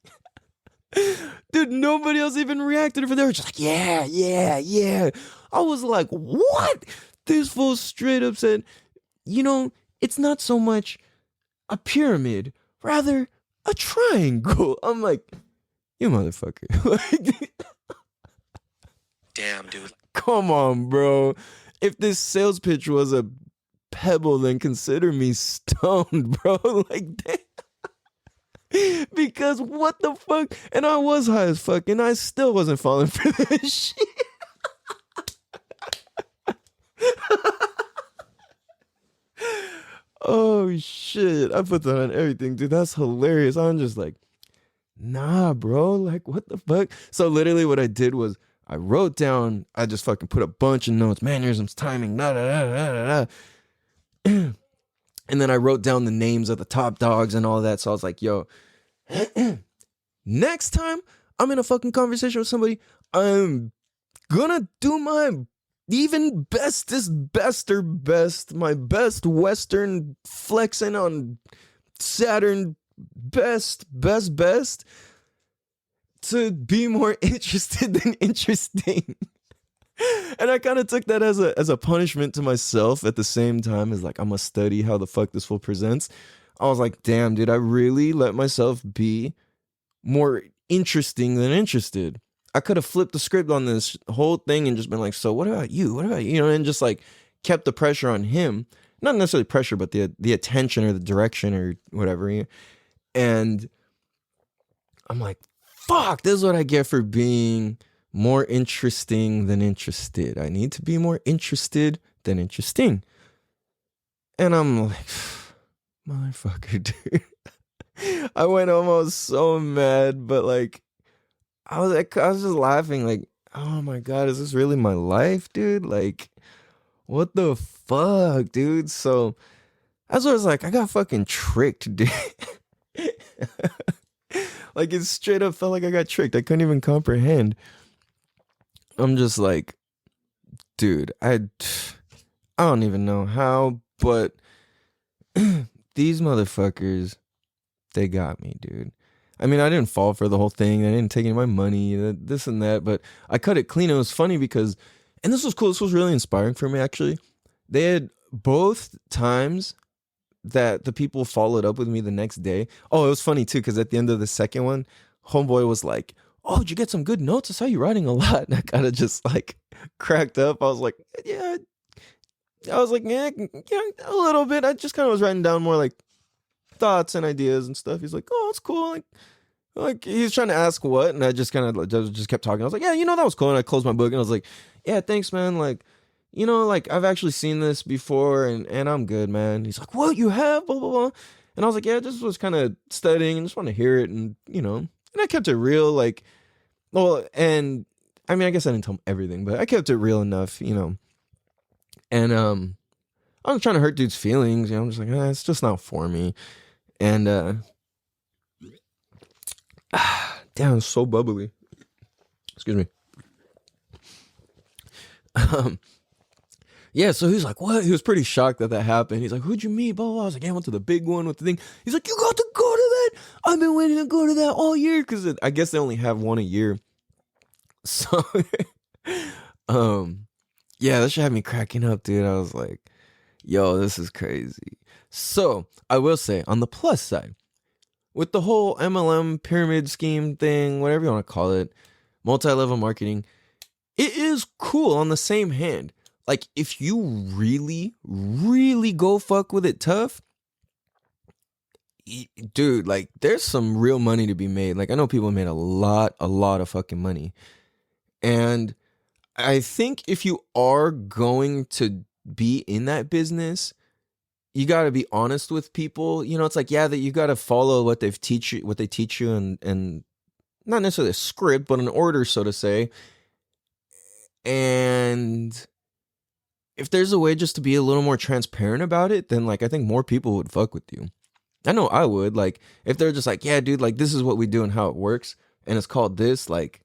Speaker 2: dude, nobody else even reacted over there. They were just like, yeah. I was like, what? This fool straight up said, it's not so much a pyramid, rather a triangle. I'm like, you motherfucker.
Speaker 3: Damn, dude.
Speaker 2: Come on, bro. If this sales pitch was a pebble, then consider me stoned, bro. Like, damn. Because what the fuck? And I was high as fuck, and I still wasn't falling for this shit. Oh Oh shit, I put that on everything, dude. That's hilarious. I'm just like, nah, bro. Like, what the fuck? So literally what I did was I wrote down, I just fucking put a bunch of notes, mannerisms, timing, da da da da da da. And then I wrote down the names of the top dogs and all that. So I was like, yo, next time I'm in a fucking conversation with somebody, I'm gonna do my even bestest, bester best, my best Western flexing on Saturn best to be more interested than interesting. And I kind of took that as a punishment to myself at the same time as like, I'm gonna study how the fuck this fool presents. I was like, damn, dude, I really let myself be more interesting than interested. I could have flipped the script on this whole thing and just been like, so what about you? What about you? You know, and just like kept the pressure on him. Not necessarily pressure, but the attention or the direction or whatever. And I'm like, fuck, this is what I get for being more interesting than interested. I need to be more interested than interesting. And I'm like, motherfucker, dude. I went home, I was so mad, but like, I was just laughing, like, oh my God, is this really my life, dude? Like, what the fuck, dude? So that's what I was like, I got fucking tricked, dude. Like, it straight up felt like I got tricked. I couldn't even comprehend. I'm just like, dude, I don't even know how, but these motherfuckers, they got me, dude. I mean, I didn't fall for the whole thing. I didn't take any of my money, this and that, but I cut it clean. It was funny because, and this was cool. This was really inspiring for me, actually. They had both times that the people followed up with me the next day. Oh, it was funny too, because at the end of the second one, homeboy was like, oh, did you get some good notes? I saw you writing a lot. And I kind of just like cracked up. I was like, yeah. I was like, yeah, a little bit. I just kind of was writing down more like thoughts and ideas and stuff. He's like, oh, it's cool. Like he's trying to ask what, and I just kind of just kept talking. I was like, yeah, that was cool. And I closed my book and I was like, yeah, thanks, man. Like, like I've actually seen this before and I'm good, man. He's like, what, you have? Blah, blah, blah. And I was like, yeah, I just was kind of studying and just want to hear it. And, and I kept it real, like, well, and I mean, I guess I didn't tell him everything, but I kept it real enough, and, I was trying to hurt dude's feelings, I'm just like, it's just not for me. And, damn, it's so bubbly. Excuse me. Yeah, so he's like, what? He was pretty shocked that happened. He's like, who'd you meet? Blah, blah, blah. I was like, yeah, I went to the big one with the thing. He's like, you got to go to that? I've been waiting to go to that all year. Because I guess they only have one a year. So, yeah, that should have me cracking up, dude. I was like, yo, this is crazy. So, I will say, on the plus side, with the whole MLM pyramid scheme thing, whatever you want to call it, multi-level marketing, it is cool on the same hand. Like, if you really, really go fuck with it tough, dude, like, there's some real money to be made. Like, I know people made a lot of fucking money. And I think if you are going to be in that business, you got to be honest with people. It's like, yeah, that you got to follow what they teach you and not necessarily a script, but an order, so to say. And if there's a way just to be a little more transparent about it, then like I think more people would fuck with you. I know I would. Like if they're just like, yeah, dude, like this is what we do and how it works, and it's called this, like,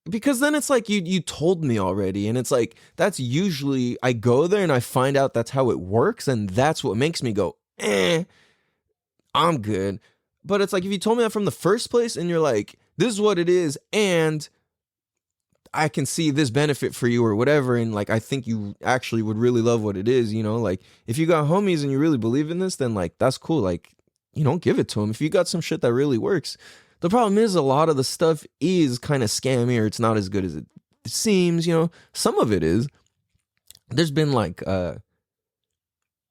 Speaker 2: because then it's like you told me already, and it's like that's usually I go there and I find out that's how it works, and that's what makes me go, I'm good. But it's like if you told me that from the first place, and you're like, this is what it is, and I can see this benefit for you or whatever, and like I think you actually would really love what it is, like if you got homies and you really believe in this, then like that's cool. Like, give it to them. If you got some shit that really works. The problem is a lot of the stuff is kind of scammy, or it's not as good as it seems. Some of it is. There's been like they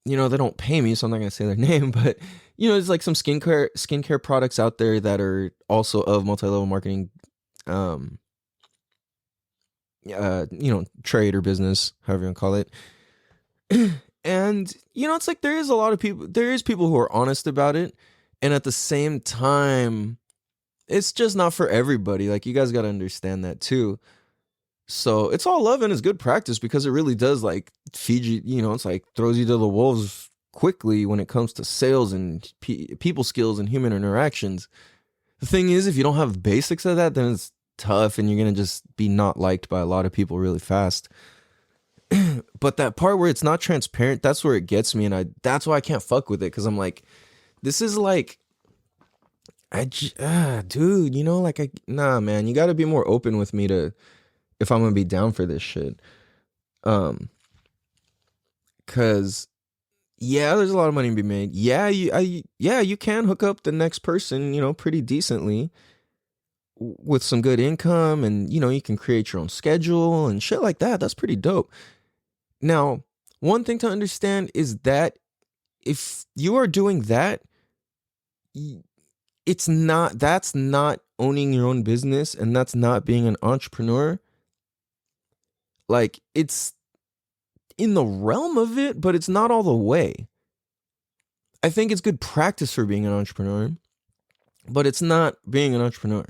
Speaker 2: don't pay me, so I'm not gonna say their name, but there's like some skincare products out there that are also of multi-level marketing trade or business, however you want to call it. And, it's like there is people who are honest about it. And at the same time, it's just not for everybody. Like, you guys got to understand that too. So it's all love and it's good practice because it really does like feed you, it's like throws you to the wolves quickly when it comes to sales and people skills and human interactions. The thing is, if you don't have basics of that, then it's tough and you're going to just be not liked by a lot of people really fast. But that part where it's not transparent, that's where it gets me. And that's why I can't fuck with it. Cause I'm like, this is like, dude, nah, man, you got to be more open with me if I'm going to be down for this shit. Cause yeah, there's a lot of money to be made. Yeah, you can hook up the next person, pretty decently with some good income and, you can create your own schedule and shit like that. That's pretty dope. Now, one thing to understand is that if you are doing that, that's not owning your own business and that's not being an entrepreneur. Like, it's in the realm of it, but it's not all the way. I think it's good practice for being an entrepreneur, but it's not being an entrepreneur.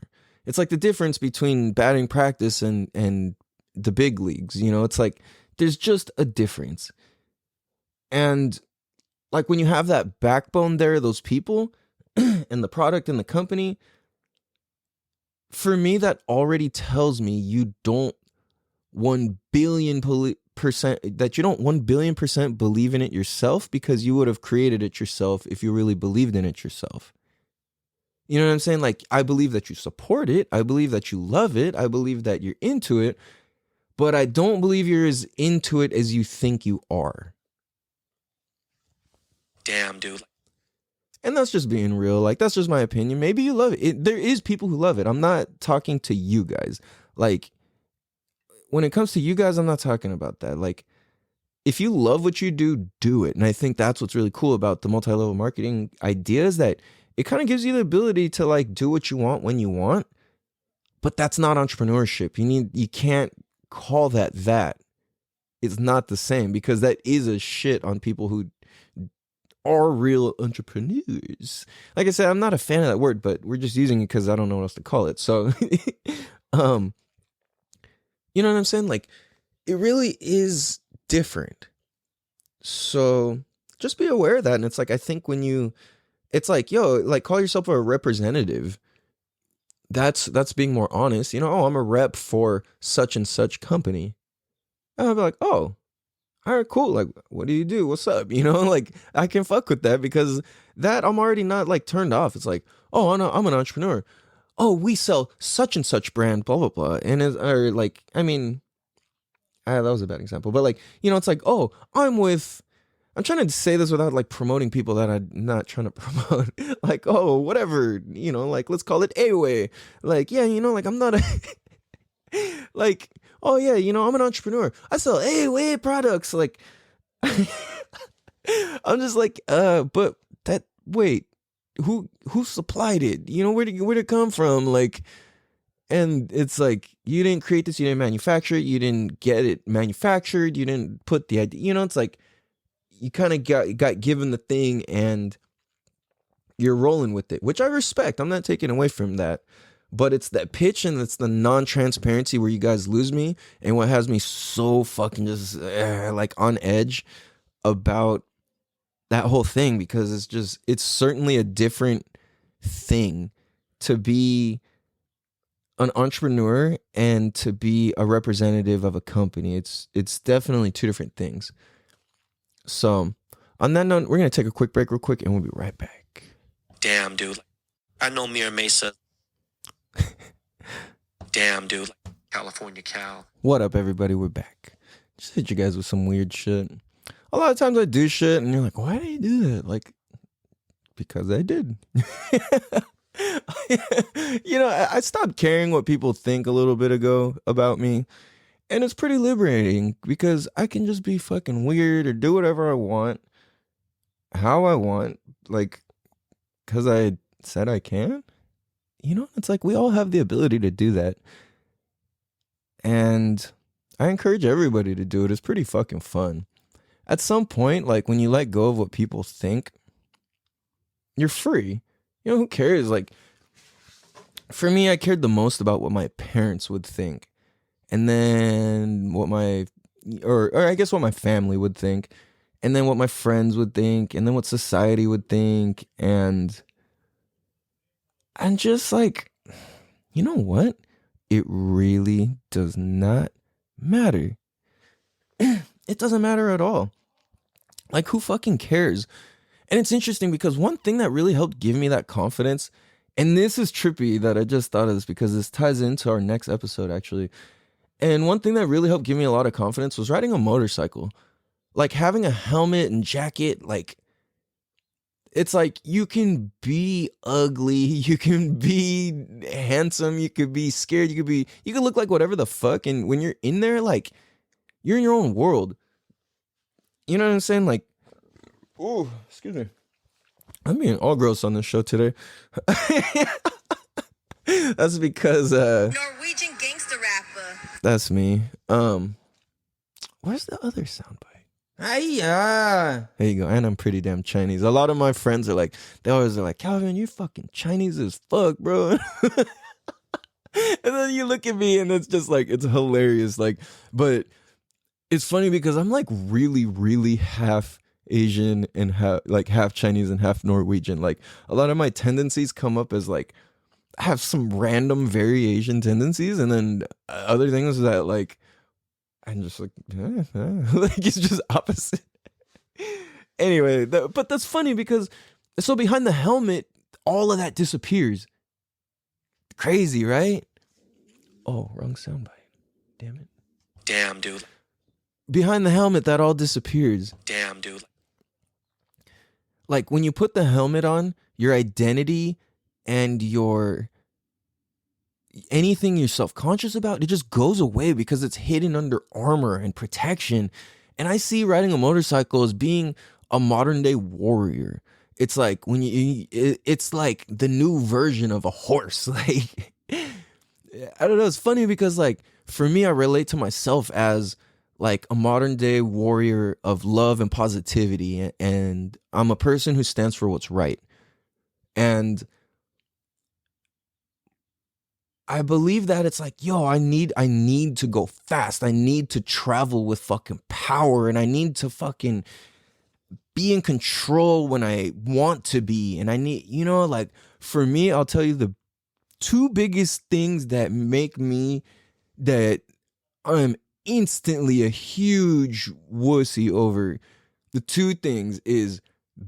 Speaker 2: It's like the difference between batting practice and the big leagues. It's like there's just a difference. And like when you have that backbone there, those people and the product and the company, for me, that already tells me you don't 1 billion that you don't 1 billion% believe in it yourself, because you would have created it yourself if you really believed in it yourself. You know what I'm saying? Like, I believe that you support it. I believe that you love it. I believe that you're into it, but I don't believe you're as into it as you think you are.
Speaker 3: Damn, dude.
Speaker 2: And that's just being real. Like, that's just my opinion. Maybe you love it. There is people who love it. I'm not talking to you guys. Like, when it comes to you guys, I'm not talking about that. Like, if you love what you do, do it. And I think that's what's really cool about the multi-level marketing idea, is that it kind of gives you the ability to like do what you want when you want. But that's not entrepreneurship. You can't call that. It's not the same, because that is a shit on people who are real entrepreneurs. Like I said, I'm not a fan of that word, but we're just using it because I don't know what else to call it. So, you know what I'm saying? Like, it really is different. So just be aware of that. And it's like, I think it's like, like, call yourself a representative. That's being more honest. I'm a rep for such and such company. And I'll be like, oh, all right, cool. Like, what do you do? What's up? Like, I can fuck with that, because that I'm already not like turned off. It's like, oh, I'm an entrepreneur. Oh, we sell such and such brand, blah, blah, blah. And that was a bad example, but like, it's like, oh, I'm trying to say this without like promoting people that I'm not trying to promote. Like, oh, whatever, like, let's call it A-Way. Like, yeah, like, I'm not like, oh yeah, I'm an entrepreneur. I sell A-Way products. Like, I'm just like, but wait, who supplied it? Where'd it come from? Like, and it's like, you didn't create this, you didn't manufacture it, you didn't get it manufactured, you didn't put the idea, it's like, you kind of got given the thing and you're rolling with it, which I respect. I'm not taking away from that, but it's that pitch and it's the non-transparency where you guys lose me, and what has me so fucking just like on edge about that whole thing, because it's certainly a different thing to be an entrepreneur and to be a representative of a company. It's definitely two different things. So on that note, we're going to take a quick break real quick and we'll be right back.
Speaker 3: Damn, dude. I know Mira Mesa. Damn, dude. California cow.
Speaker 2: What up, everybody? We're back. Just hit you guys with some weird shit. A lot of times I do shit and you're like, why did you do that? Like, because I did. I stopped caring what people think a little bit ago about me. And it's pretty liberating, because I can just be fucking weird or do whatever I want, how I want, like, because I said I can. It's like, we all have the ability to do that. And I encourage everybody to do it. It's pretty fucking fun. at some point, like when you let go of what people think, you're free. You know, who cares? Like, for me, I cared the most about what my parents would think, and then what or I guess what my family would think, and then what my friends would think, and then what society would think, and just like, you know what? It really does not matter. It doesn't matter at all. Like, who fucking cares? And it's interesting because one thing that really helped give me that confidence, and this is trippy that I just thought of this because this ties into our next episode actually. And one thing that really helped give me a lot of confidence was riding a motorcycle. Like having a helmet and jacket, like, it's like you can be ugly, you can be handsome, you could be scared, you could look like whatever the fuck. And when you're in there, like, you're in your own world. You know what I'm saying? Like, oh, excuse me. I'm being all gross on this show today. That's because
Speaker 4: Norwegian gangster rapper.
Speaker 2: that's me. Where's the other soundbite? Hiya. There you go. And I'm pretty damn Chinese. A lot of my friends are like, they always are like, Calvin, you're fucking Chinese as fuck, bro. And then you look at me and it's just like, it's hilarious. Like, but it's funny because I'm like really, really half Asian and half Chinese and half Norwegian. Like, a lot of my tendencies come up as like, I have some random variation tendencies, and then other things that like, I'm just like, like it's just opposite. Anyway, but that's funny because so behind the helmet, all of that disappears. Crazy, right? Oh, wrong soundbite. Damn it.
Speaker 3: Damn, dude.
Speaker 2: Behind the helmet, that all disappears.
Speaker 3: Damn, dude.
Speaker 2: Like when you put the helmet on, your identity and anything you're self-conscious about, it just goes away because it's hidden under armor and protection. And I see riding a motorcycle as being a modern day warrior. It's like it's like the new version of a horse. Like, I don't know. It's funny because like for me, I relate to myself as like a modern day warrior of love and positivity. And I'm a person who stands for what's right. And I believe that it's like, yo, I need to go fast. I need to travel with fucking power, and I need to fucking be in control when I want to be. And I need, you know, like for me, I'll tell you the two biggest things that make me that I'm instantly a huge wussy over. The two things is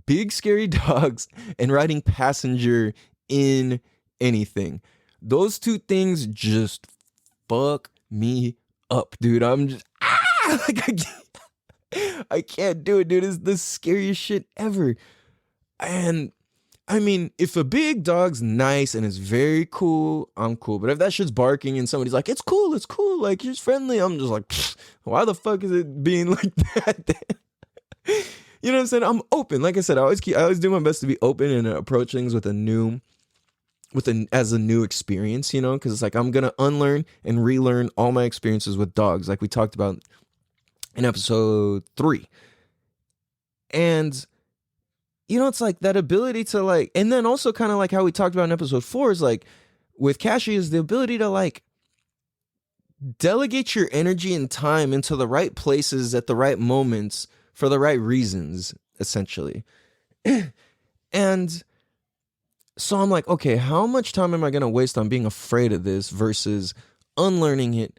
Speaker 2: big scary dogs and riding passenger in anything. Those two things just fuck me up, dude. I'm just like I can't do it, dude. It's the scariest shit ever. And I mean, if a big dog's nice and is very cool, I'm cool. But if that shit's barking and somebody's like, it's cool, like he's friendly, I'm just like, why the fuck is it being like that? You know what I'm saying? I'm open. Like I said, I always do my best to be open and approach things with a new experience, you know, because it's like I'm gonna unlearn and relearn all my experiences with dogs, like we talked about in episode 3. And you know, it's like that ability to like, and then also kind of like how we talked about in episode 4 is like with Kashi is the ability to like delegate your energy and time into the right places at the right moments for the right reasons, essentially. And so I'm like, okay, how much time am I going to waste on being afraid of this versus unlearning it,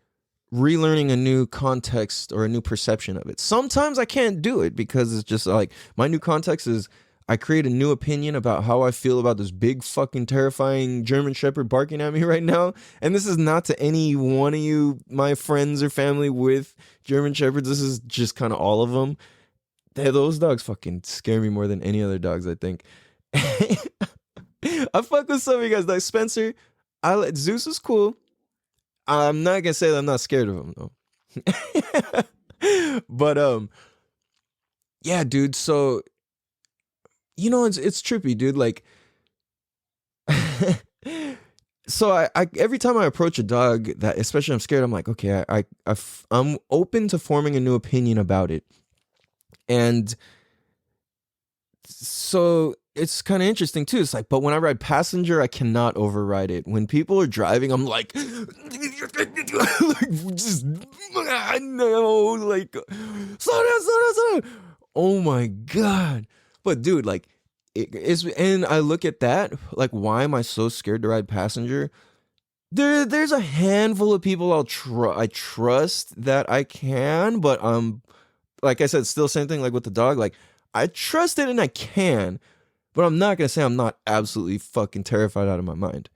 Speaker 2: relearning a new context or a new perception of it? Sometimes I can't do it because it's just like my new context is I create a new opinion about how I feel about this big fucking terrifying German Shepherd barking at me right now. And this is not to any one of you, my friends or family with German Shepherds. This is just kind of all of them. Those dogs fucking scare me more than any other dogs, I think. I fuck with some of you guys. Like Spencer, Zeus is cool. I'm not gonna say that I'm not scared of him though. But yeah, dude. So you know, it's trippy, dude. Like, so I every time I approach a dog that, especially I'm scared, I'm like, okay, I'm open to forming a new opinion about it. And so it's kind of interesting too. It's like, but when I ride passenger, I cannot override it. When people are driving, I'm like, just, no, like, slow down, slow down, slow down. Oh my God. But dude, like, and I look at that, like, why am I so scared to ride passenger? There's a handful of people I trust that I can, but like I said, still same thing like with the dog. Like, I trust it and I can, but I'm not gonna say I'm not absolutely fucking terrified out of my mind.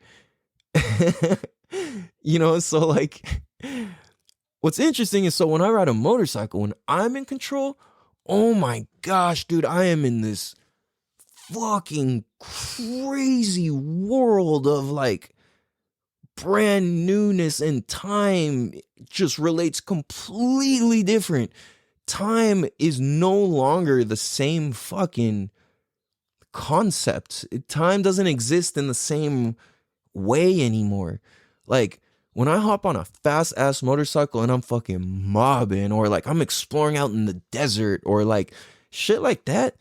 Speaker 2: So like, what's interesting is, so when I ride a motorcycle, when I'm in control, oh my gosh, dude, I am in this fucking crazy world of like brand newness, and time just relates completely different. Time is no longer the same fucking concept. Time doesn't exist in the same way anymore. Like, when I hop on a fast ass motorcycle and I'm fucking mobbing, or like I'm exploring out in the desert, or like shit like that,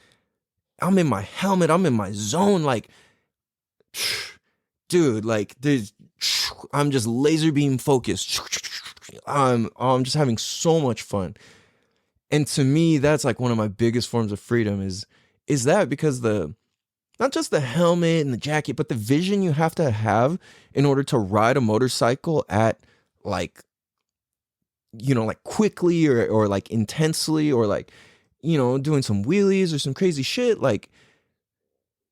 Speaker 2: I'm in my helmet, I'm in my zone, like, dude, like, I'm just laser beam focused. I'm just having so much fun. And to me, that's like one of my biggest forms of freedom is that, because not just the helmet and the jacket, but the vision you have to have in order to ride a motorcycle at like, like quickly or like intensely, or like, doing some wheelies or some crazy shit. Like,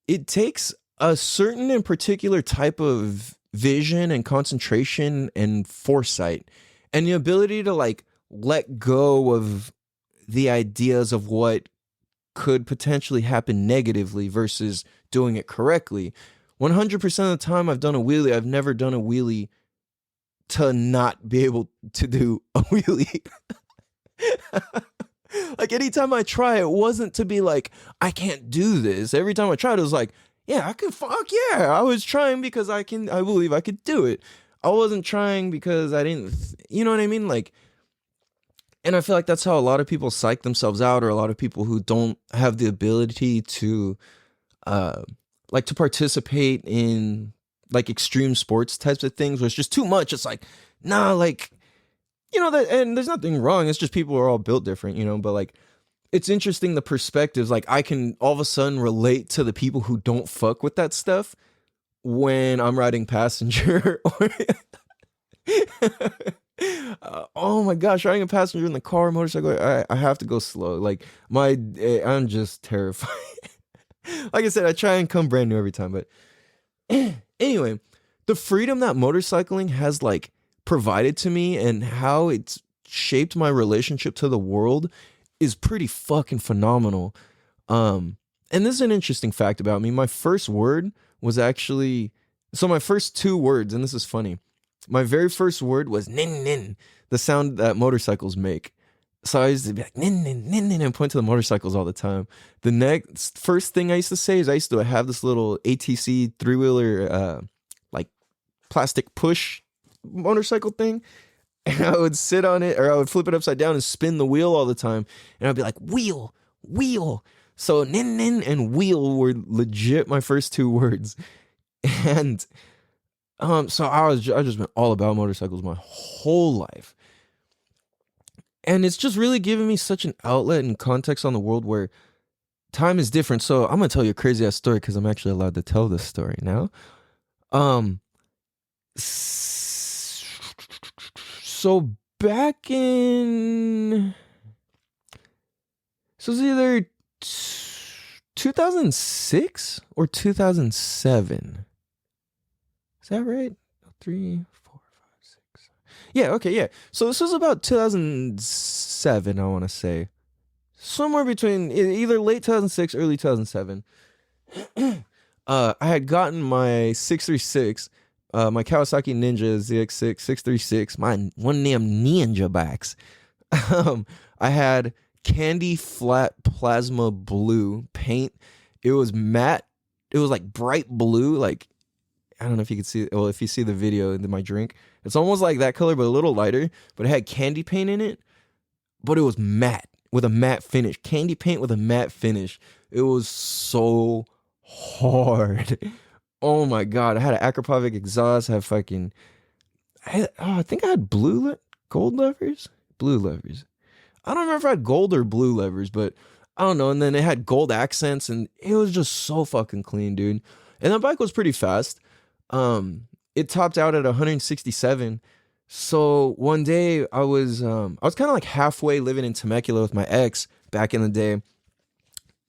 Speaker 2: it takes a certain and particular type of vision and concentration and foresight, and the ability to like let go of the ideas of what could potentially happen negatively versus doing it correctly. 100% of the time I've done a wheelie, I've never done a wheelie to not be able to do a wheelie. Like, anytime I try, it wasn't to be like, I can't do this. Every time I tried, it was like, yeah, I could, fuck yeah. I was trying because I believe I could do it. I wasn't trying because I didn't, you know what I mean? Like, and I feel like that's how a lot of people psych themselves out, or a lot of people who don't have the ability to, like, to participate in like extreme sports types of things where it's just too much. It's like, nah, like, that, and there's nothing wrong. It's just people are all built different, but like, it's interesting the perspectives. Like, I can all of a sudden relate to the people who don't fuck with that stuff when I'm riding passenger. Oh my gosh, riding a passenger in the car, motorcycle, I have to go slow. Like, I'm just terrified. Like I said, I try and come brand new every time, but anyway, the freedom that motorcycling has like provided to me and how it's shaped my relationship to the world is pretty fucking phenomenal. And this is an interesting fact about me. My first word was actually, so my first two words, and this is funny, my very first word was nin nin, the sound that motorcycles make. So I used to be like nin nin nin nin and point to the motorcycles all the time. The first thing I used to say is I used to have this little ATC 3-wheeler like plastic push motorcycle thing, and I would sit on it, or I would flip it upside down and spin the wheel all the time, and I'd be like, wheel, wheel. So nin nin and wheel were legit my first two words. And so I just been all about motorcycles my whole life. And it's just really given me such an outlet and context on the world where time is different. So I'm going to tell you a crazy ass story, because I'm actually allowed to tell this story now. So back in, so it's either 2006 or 2007. Is that right? 3, 4, 5, 6. Yeah, okay, yeah. So this was about 2007, I want to say. Somewhere between either late 2006, early 2007. I had gotten my 636, my Kawasaki Ninja ZX6 636, my one of them ninja bikes. I had candy flat plasma blue paint. It was matte. It was like bright blue, like, I don't know if you can see, well, if you see the video in my drink, it's almost like that color, but a little lighter, but it had candy paint in it, but it was matte. with a matte finish, candy paint with a matte finish. It was so hard. Oh my God. I had an Acropovic exhaust. I had fucking, I think I had gold levers? Blue levers. I don't remember if I had gold or blue levers, but I don't know. And then it had gold accents and it was just so fucking clean, dude. And that bike was pretty fast. It topped out at 167. So one day I was kind of like halfway living in Temecula with my ex back in the day.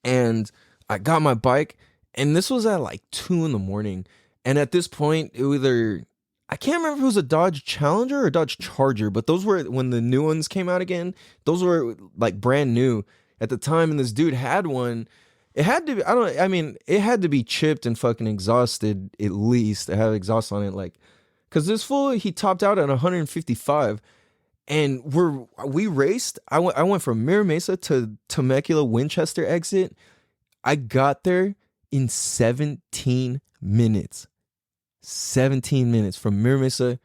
Speaker 2: And I got my bike and this was at like 2 a.m. And at this point, I can't remember if it was a Dodge Challenger or a Dodge Charger, but those were when the new ones came out again. Those were like brand new at the time. And this dude had one. It had to be, it had to be chipped and fucking exhausted at least. It had exhaust on it, like, cause this fool, he topped out at 155 and we raced. I went from Mira Mesa to Temecula Winchester exit. I got there in 17 minutes. 17 minutes from Mira Mesa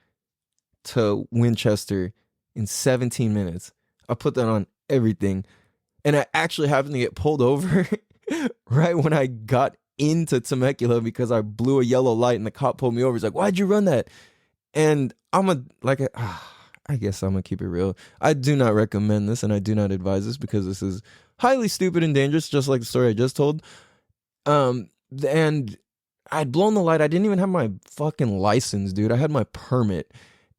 Speaker 2: to Winchester in 17 minutes. I put that on everything. And I actually happened to get pulled over right when I got into Temecula because I blew a yellow light and the cop pulled me over. He's like, "Why'd you run that?" And I guess I'm gonna keep it real. I do not recommend this and I do not advise this because this is highly stupid and dangerous, just like the story I just told. And I'd blown the light. I didn't even have my fucking license, dude. I had my permit.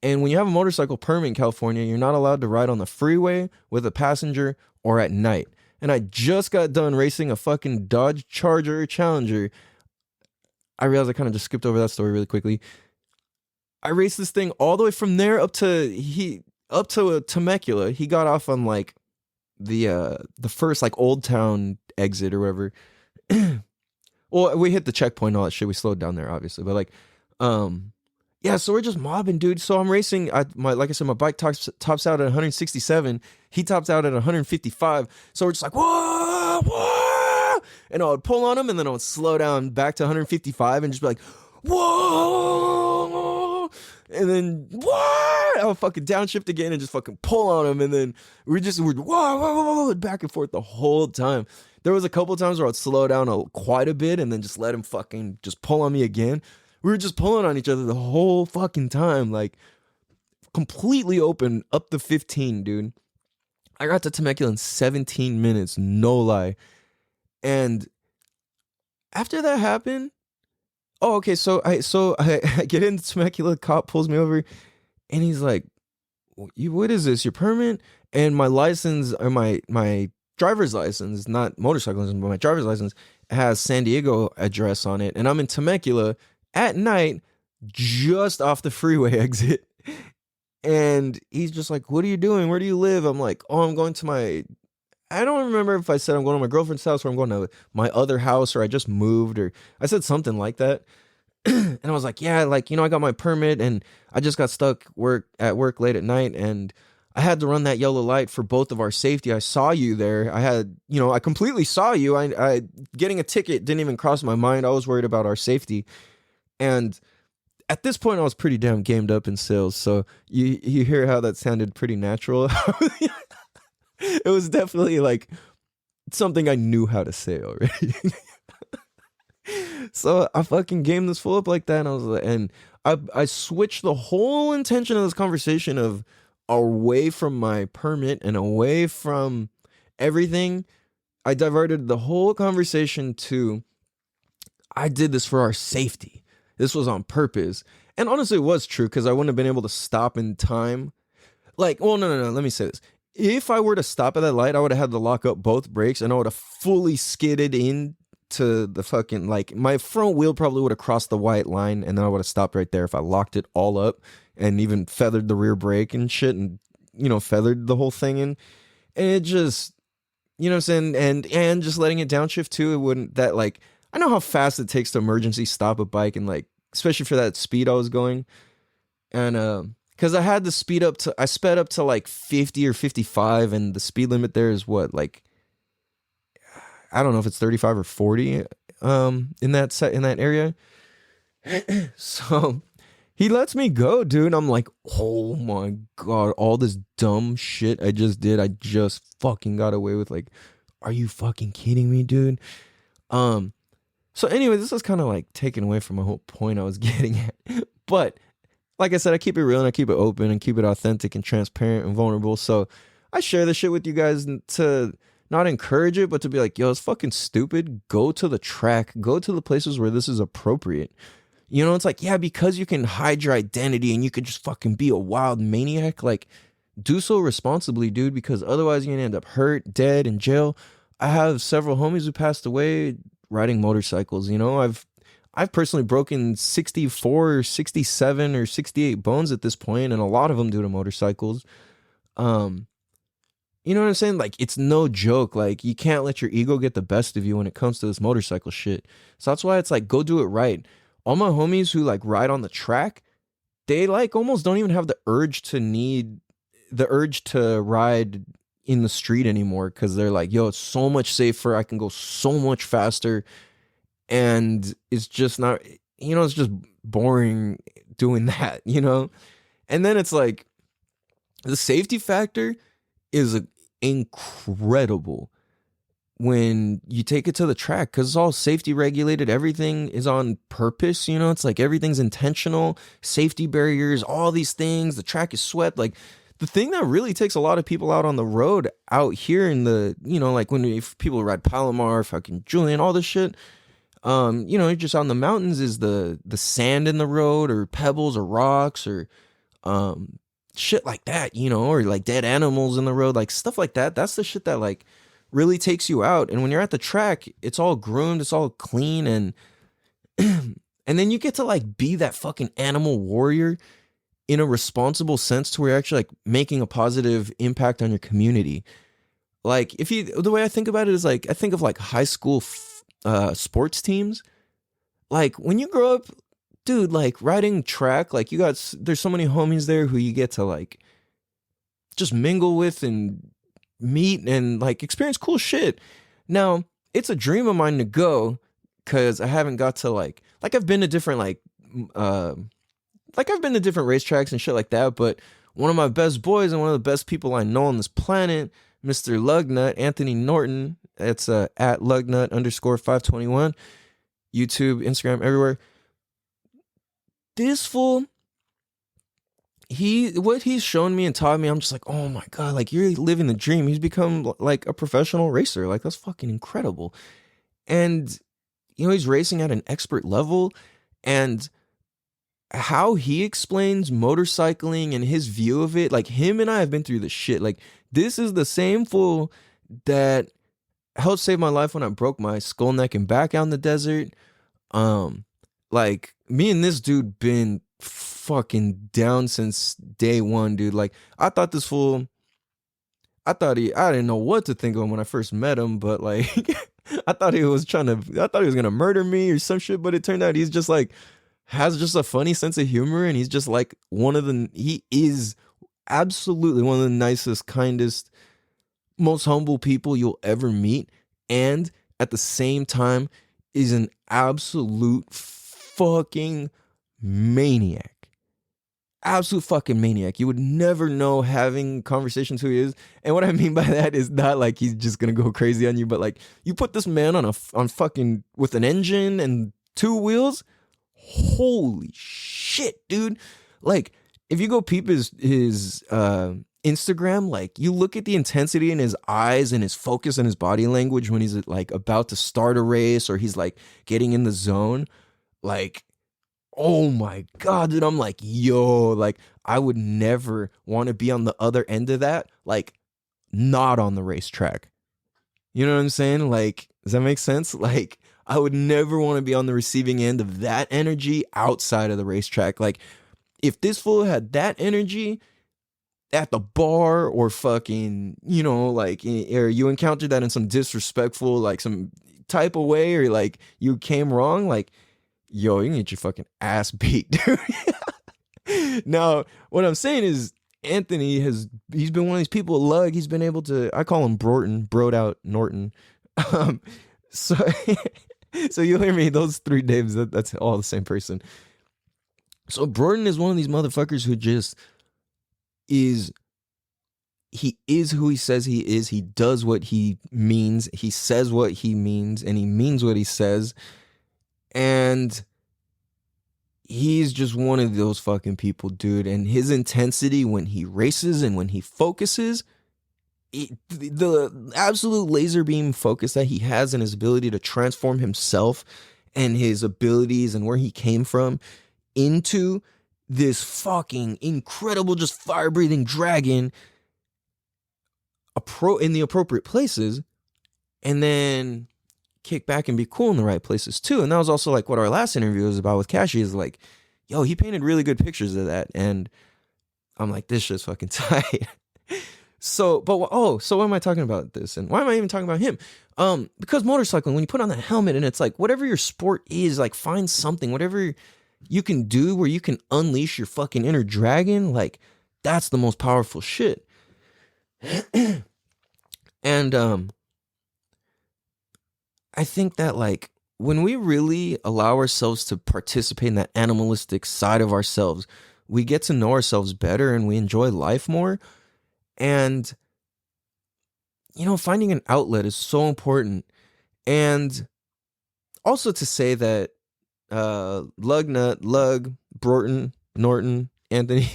Speaker 2: And when you have a motorcycle permit in California, you're not allowed to ride on the freeway with a passenger or at night. And I just got done racing a fucking Dodge Charger Challenger. I realized I kind of just skipped over that story really quickly. I raced this thing all the way from there up to Temecula. He got off on like the first like Old Town exit or whatever. Well, we hit the checkpoint, all that shit. We slowed down there, obviously, but like, yeah. So we're just mobbing, dude. So I'm racing. Like I said, my bike tops out at 167. He tops out at 155. So we're just like, whoa, whoa, and I would pull on him, and then I would slow down back to 155, and just be like, whoa, and then whoa, I would fucking downshift again and just fucking pull on him, and then we're whoa, whoa, whoa, back and forth the whole time. There was a couple times where I'd slow down quite a bit and then just let him fucking just pull on me again. We were just pulling on each other the whole fucking time, like completely open up to 15, dude. I got to Temecula in 17 minutes, no lie. And after that happened, so I get into Temecula, the cop pulls me over, and he's like, "What is this? Your permit?" And my license, or my driver's license, not motorcycle license, but my driver's license has San Diego address on it. And I'm in Temecula at night, just off the freeway exit. And he's just like, "What are you doing? Where do you live?" I'm like, "Oh, I'm going to I don't remember if I said I'm going to my girlfriend's house or I'm going to my other house or I just moved, or I said something like that." And I was like, "Yeah, like, I got my permit and I just got stuck at work late at night and I had to run that yellow light for both of our safety. I saw you there. I completely saw you. I getting a ticket didn't even cross my mind. I was worried about our safety." And at this point, I was pretty damn gamed up in sales. So you hear how that sounded pretty natural. It was definitely like something I knew how to say already. So I fucking gamed this fool up like that. And I was like, and I switched the whole intention of this conversation of away from my permit and away from everything. I diverted the whole conversation to, I did this for our safety. This was on purpose. And honestly, it was true because I wouldn't have been able to stop in time. Like, well, no. Let me say this. If I were to stop at that light, I would have had to lock up both brakes and I would have fully skidded into the fucking, like, my front wheel probably would have crossed the white line and then I would have stopped right there if I locked it all up and even feathered the rear brake and shit and, feathered the whole thing in. And it just, what I'm saying? And just letting it downshift too, it wouldn't, that, like, I know how fast it takes to emergency stop a bike and, like, especially for that speed I was going. And, because I had to I sped up to like 50 or 55 and the speed limit there is what, like, I don't know if it's 35 or 40 in that area. So He lets me go, dude. I'm like, oh my God, all this dumb shit I just did, I just fucking got away with. Like, are you fucking kidding me, dude? So anyway, this was kind of like taken away from my whole point I was getting at. But like I said, I keep it real and I keep it open and keep it authentic and transparent and vulnerable. So I share this shit with you guys to not encourage it, but to be like, yo, it's fucking stupid. Go to the track. Go to the places where this is appropriate. You know, it's like, yeah, because you can hide your identity and you could just fucking be a wild maniac. Like, do so responsibly, dude, because otherwise you're gonna end up hurt, dead, in jail. I have several homies who passed away riding motorcycles. You know, I've personally broken 64 or 67 or 68 bones at this point, and a lot of them due to motorcycles. You know what I'm saying? Like, it's no joke. Like, you can't let your ego get the best of you when it comes to this motorcycle shit. So that's why it's like, go do it right. All my homies who like ride on the track, they like almost don't even have the urge to ride in the street anymore, because they're like, yo, it's so much safer. I can go so much faster. And it's just not, you know, it's just boring doing that, you know? And then it's like, the safety factor is incredible when you take it to the track, because it's all safety regulated. Everything is on purpose, you know? It's like everything's intentional, safety barriers, all these things. The track is swept. Like, the thing that really takes a lot of people out on the road out here in the, you know, like if people ride Palomar, fucking Julian, all this shit, you know, just out in the mountains is the sand in the road, or pebbles or rocks, or shit like that, you know, or like dead animals in the road, like stuff like that. That's the shit that like really takes you out. And when you're at the track, it's all groomed, it's all clean, and and then you get to like be that fucking animal warrior in a responsible sense, to where you're actually like making a positive impact on your community. Like, the way I think about it is like, I think of like high school sports teams. Like, when you grow up, dude, like riding track, like there's so many homies there who you get to like just mingle with and meet and like experience cool shit. Now, it's a dream of mine to go, because I haven't got to like I've been to different I've been to different racetracks and shit like that, but one of my best boys and one of the best people I know on this planet, Mr. Lugnut, Anthony Norton, it's at Lugnut_521, YouTube, Instagram, everywhere. This fool, what he's shown me and taught me, I'm just like, oh my God, like, you're living the dream. He's become like a professional racer. Like, that's fucking incredible. And, you know, he's racing at an expert level, and how he explains motorcycling and his view of it, like, him and I have been through the shit. Like, this is the same fool that helped save my life when I broke my skull, neck, and back out in the desert. Like, me and this dude been fucking down since day one, dude. Like, I didn't know what to think of him when I first met him, but like, I thought he was gonna murder me or some shit, but it turned out he's just like, has just a funny sense of humor, and he's just like he is absolutely one of the nicest, kindest, most humble people you'll ever meet, and at the same time is an absolute fucking maniac. Absolute fucking maniac. You would never know, having conversations, who he is. And what I mean by that is not like he's just gonna go crazy on you, but like, you put this man on fucking with an engine and 2 wheels. Holy shit, dude. Like, if you go peep his Instagram, like, you look at the intensity in his eyes and his focus and his body language when he's like about to start a race, or he's like getting in the zone. Like, oh my God, dude. I'm like, yo, like, I would never want to be on the other end of that. Like, not on the racetrack. You know what I'm saying? Like, does that make sense? Like, I would never want to be on the receiving end of that energy outside of the racetrack. Like, if this fool had that energy at the bar, or fucking, you know, like, or you encountered that in some disrespectful, like, some type of way, or like you came wrong, like, yo, you can get your fucking ass beat, dude. Now, what I'm saying is, Anthony he's been one of these people, Lug, he's been able to, I call him broed out Norton. So you'll hear me, those 3 names, that's all the same person. So Broughton is one of these motherfuckers who just is, he is who he says he is. He does what he means. He says what he means, and he means what he says. And he's just one of those fucking people, dude. And his intensity when he races and when he focuses, the absolute laser beam focus that he has and his ability to transform himself and his abilities and where he came from into this fucking incredible, just fire-breathing dragon in the appropriate places, and then kick back and be cool in the right places too. And that was also like what our last interview was about with Kashi, is like, yo, he painted really good pictures of that. And I'm like, this shit's fucking tight. So what am I talking about this? And why am I even talking about him? Because motorcycling, when you put on that helmet and it's like, whatever your sport is, like find something, whatever you can do where you can unleash your fucking inner dragon, like that's the most powerful shit. And I think that like when we really allow ourselves to participate in that animalistic side of ourselves, we get to know ourselves better and we enjoy life more. And, you know, finding an outlet is so important. And also to say that Lug, Broughton, Norton, Anthony,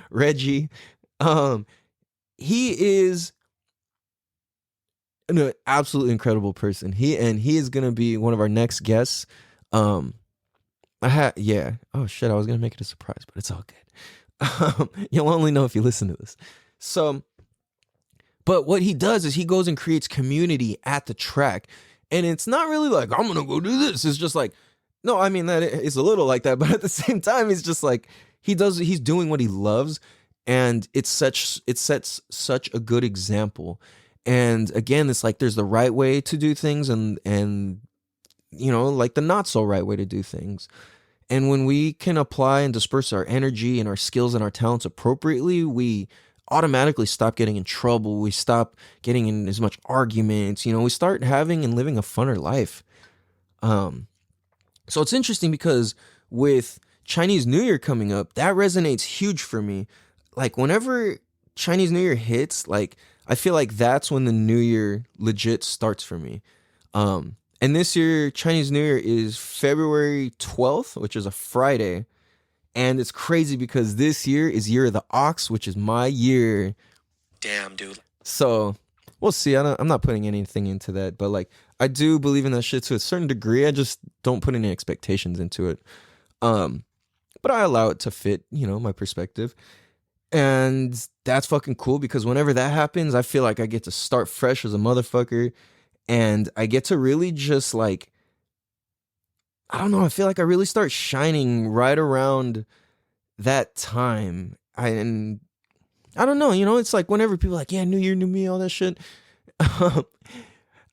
Speaker 2: Reggie, he is an absolutely incredible person. He is gonna be one of our next guests. Oh shit, I was gonna make it a surprise, but it's all good. You'll only know if you listen to this. So, but what he does is he goes and creates community at the track, and it's not really like I'm gonna go do this. It's just like, no, I mean that it's a little like that, but at the same time, it's just like he's doing what he loves, and it sets such a good example. And again, it's like there's the right way to do things and you know, like the not so right way to do things. And when we can apply and disperse our energy and our skills and our talents appropriately, we automatically stop getting in trouble. We stop getting in as much arguments. You know, we start having and living a funner life. So it's interesting because with Chinese New Year coming up, that resonates huge for me. Like whenever Chinese New Year hits, like I feel like that's when the new year legit starts for me. And this year, Chinese New Year is February 12th, which is a Friday. And it's crazy because this year is Year of the Ox, which is my year.
Speaker 3: Damn, dude.
Speaker 2: So we'll see. I'm not putting anything into that, but like I do believe in that shit to a certain degree. I just don't put any expectations into it. But I allow it to fit, you know, my perspective. And that's fucking cool because whenever that happens, I feel like I get to start fresh as a motherfucker. And I get to really just like, I don't know, I feel like I really start shining right around that time. And I don't know, you know, it's like whenever people are like, yeah, new year, new me, all that shit. I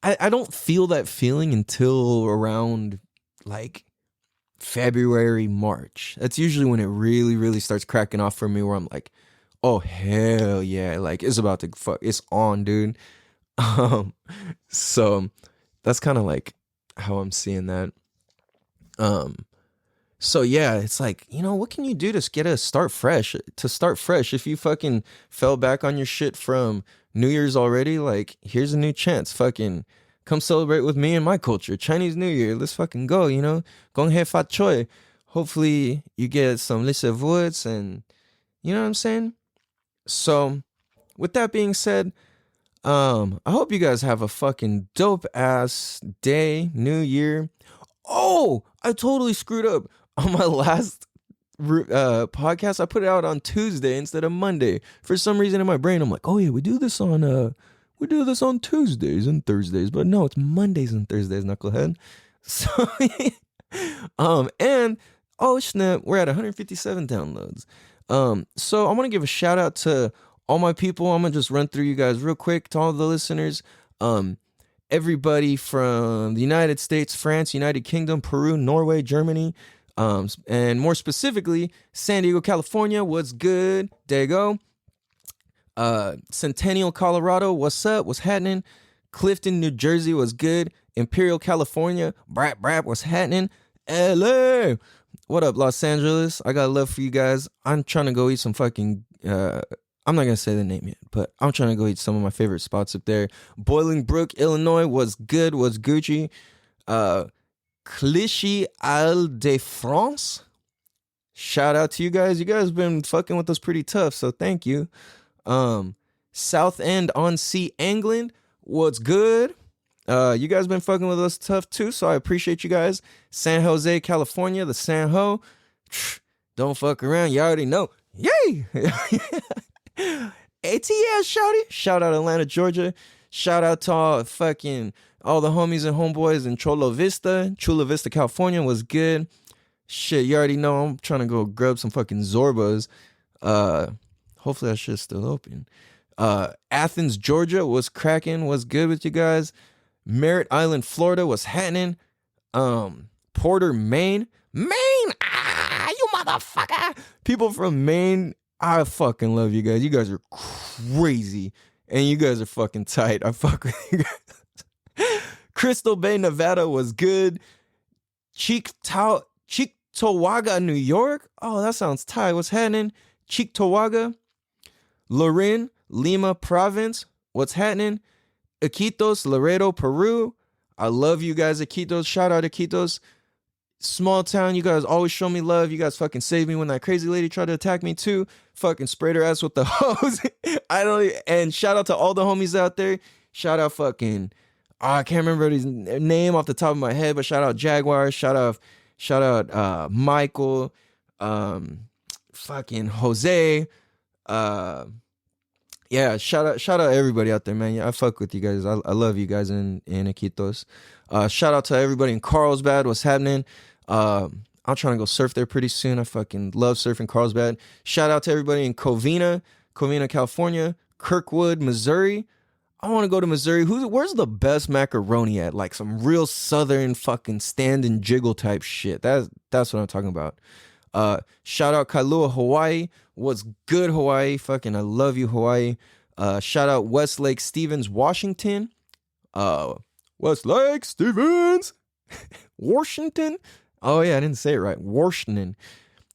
Speaker 2: don't feel that feeling until around like February, March. That's usually when it really, really starts cracking off for me where I'm like, oh, hell yeah. Like it's about to it's on, dude. So that's kind of like how I'm seeing that. So yeah, it's like, you know, what can you do to get a start fresh? If you fucking fell back on your shit from New Year's already, like here's a new chance. Fucking come celebrate with me and my culture. Chinese New Year, let's fucking go, you know? Gong he fat choi. Hopefully you get some lisse woods and you know what I'm saying? So with that being said, I hope you guys have a fucking dope ass day, new year. Oh, I totally screwed up on my last podcast. I put it out on Tuesday instead of Monday. For some reason in my brain, I'm like, oh yeah, we do this on Tuesdays and Thursdays, but no, it's Mondays and Thursdays, knucklehead. So, and oh snap, we're at 157 downloads. So I want to give a shout out to all my people. I'm gonna just run through you guys real quick to all the listeners. Everybody from the United States, France, United Kingdom, Peru, Norway, Germany, and more specifically, San Diego, California. What's good? There you go. Centennial, Colorado. What's up? What's happening? Clifton, New Jersey. What's good? Imperial, California. Brap, what's happening? LA. What up, Los Angeles? I got love for you guys. I'm trying to go eat some fucking I'm not gonna say the name yet, but I'm trying to go eat some of my favorite spots up there. Bolingbrook, Illinois was good, was Gucci. Clichy Isle de France. Shout out to you guys. You guys been fucking with us pretty tough, so thank you. South End on Sea, England. What's good? You guys been fucking with us tough too, so I appreciate you guys. San Jose, California, the San Ho. Don't fuck around, you already know. Yay! ATS, shouty. Shout out Atlanta, Georgia. Shout out to all the homies and homeboys in Chula Vista, California was good. Shit, you already know I'm trying to go grab some fucking Zorbas. Hopefully that shit's still open. Athens, Georgia was cracking, was good with you guys. Merritt Island, Florida was happening. Porter, Maine, you motherfucker. People from Maine, I fucking love you guys. You guys are crazy, and you guys are fucking tight. I fuck with you guys. Crystal Bay, Nevada was good. Cheektowaga, New York. Oh, that sounds tight. What's happening? Cheektowaga. Lorin, Lima Province. What's happening? Iquitos, Laredo, Peru. I love you guys, Iquitos. Shout out Iquitos. Small town, you guys always show me love. You guys fucking saved me when that crazy lady tried to attack me too. Fucking sprayed her ass with the hose. And shout out to all the homies out there. Shout out fucking, I can't remember his name off the top of my head, but shout out Jaguar. Shout out Michael. Fucking Jose. Yeah, shout out everybody out there, man. Yeah, I fuck with you guys. I love you guys in Iquitos. Shout out to everybody in Carlsbad. What's happening? I'm trying to go surf there pretty soon. I fucking love surfing Carlsbad. Shout out to everybody in Covina, California. Kirkwood, Missouri. I want to go to Missouri. Where's the best macaroni at? Like some real southern fucking stand and jiggle type shit. That's what I'm talking about. Shout out Kailua, Hawaii. What's good, Hawaii? Fucking I love you, Hawaii. Shout out Westlake Stevens, Washington. Westlake Stevens, Washington. Oh yeah, I didn't say it right. Washington.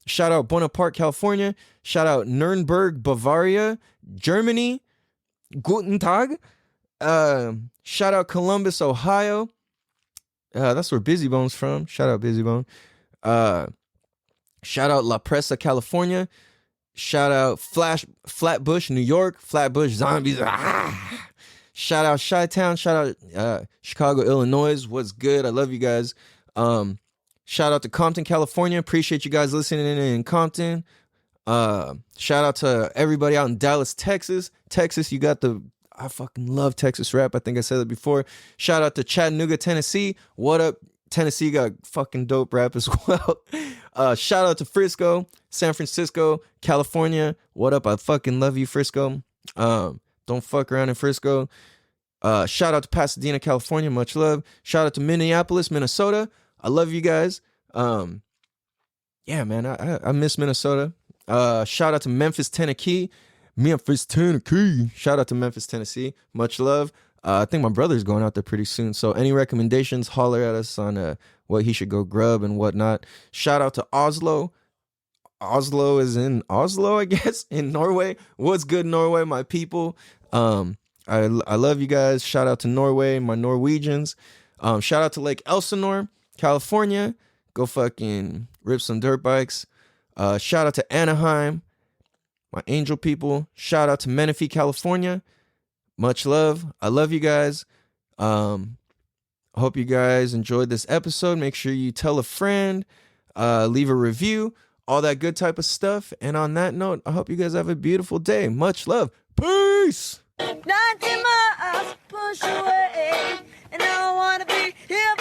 Speaker 2: Shout out Bonaparte, California. Shout out Nuremberg, Bavaria, Germany. Guten Tag. Shout out Columbus, Ohio. That's where Busy Bone's from. Shout out Busy Bone. Shout out La Presa, California. Shout out Flatbush, New York. Flatbush Zombies. Shout out Chi-Town. Shout out Chicago, Illinois. What's good? I love you guys. Shout out to Compton, California. Appreciate you guys listening in Compton. Shout out to everybody out in Dallas, Texas. You got I fucking love Texas rap. I think I said that before. Shout out to Chattanooga, Tennessee. What up? Tennessee got fucking dope rap as well. Shout out to Frisco, San Francisco, California. What up? I fucking love you, Frisco. Don't fuck around in Frisco. Shout out to Pasadena, California. Much love. Shout out to Minneapolis, Minnesota. I love you guys. Yeah, man, I miss Minnesota. Shout out to Memphis, Tennessee. Shout out to Memphis, Tennessee. Much love. I think my brother's going out there pretty soon. So any recommendations, holler at us on what he should go grub and whatnot. Shout out to Oslo. Oslo is in Oslo, I guess, in Norway. What's good, Norway, my people? I love you guys. Shout out to Norway, my Norwegians. Shout out to Lake Elsinore, California. Go fucking rip some dirt bikes. Shout out to Anaheim, my angel people. Shout out to Menifee, California. Much love. I love you guys. I hope you guys enjoyed this episode. Make sure you tell a friend, leave a review, all that good type of stuff. And on that note, I hope you guys have a beautiful day. Much love. Peace.
Speaker 4: 90 miles push away, and I wanna be here.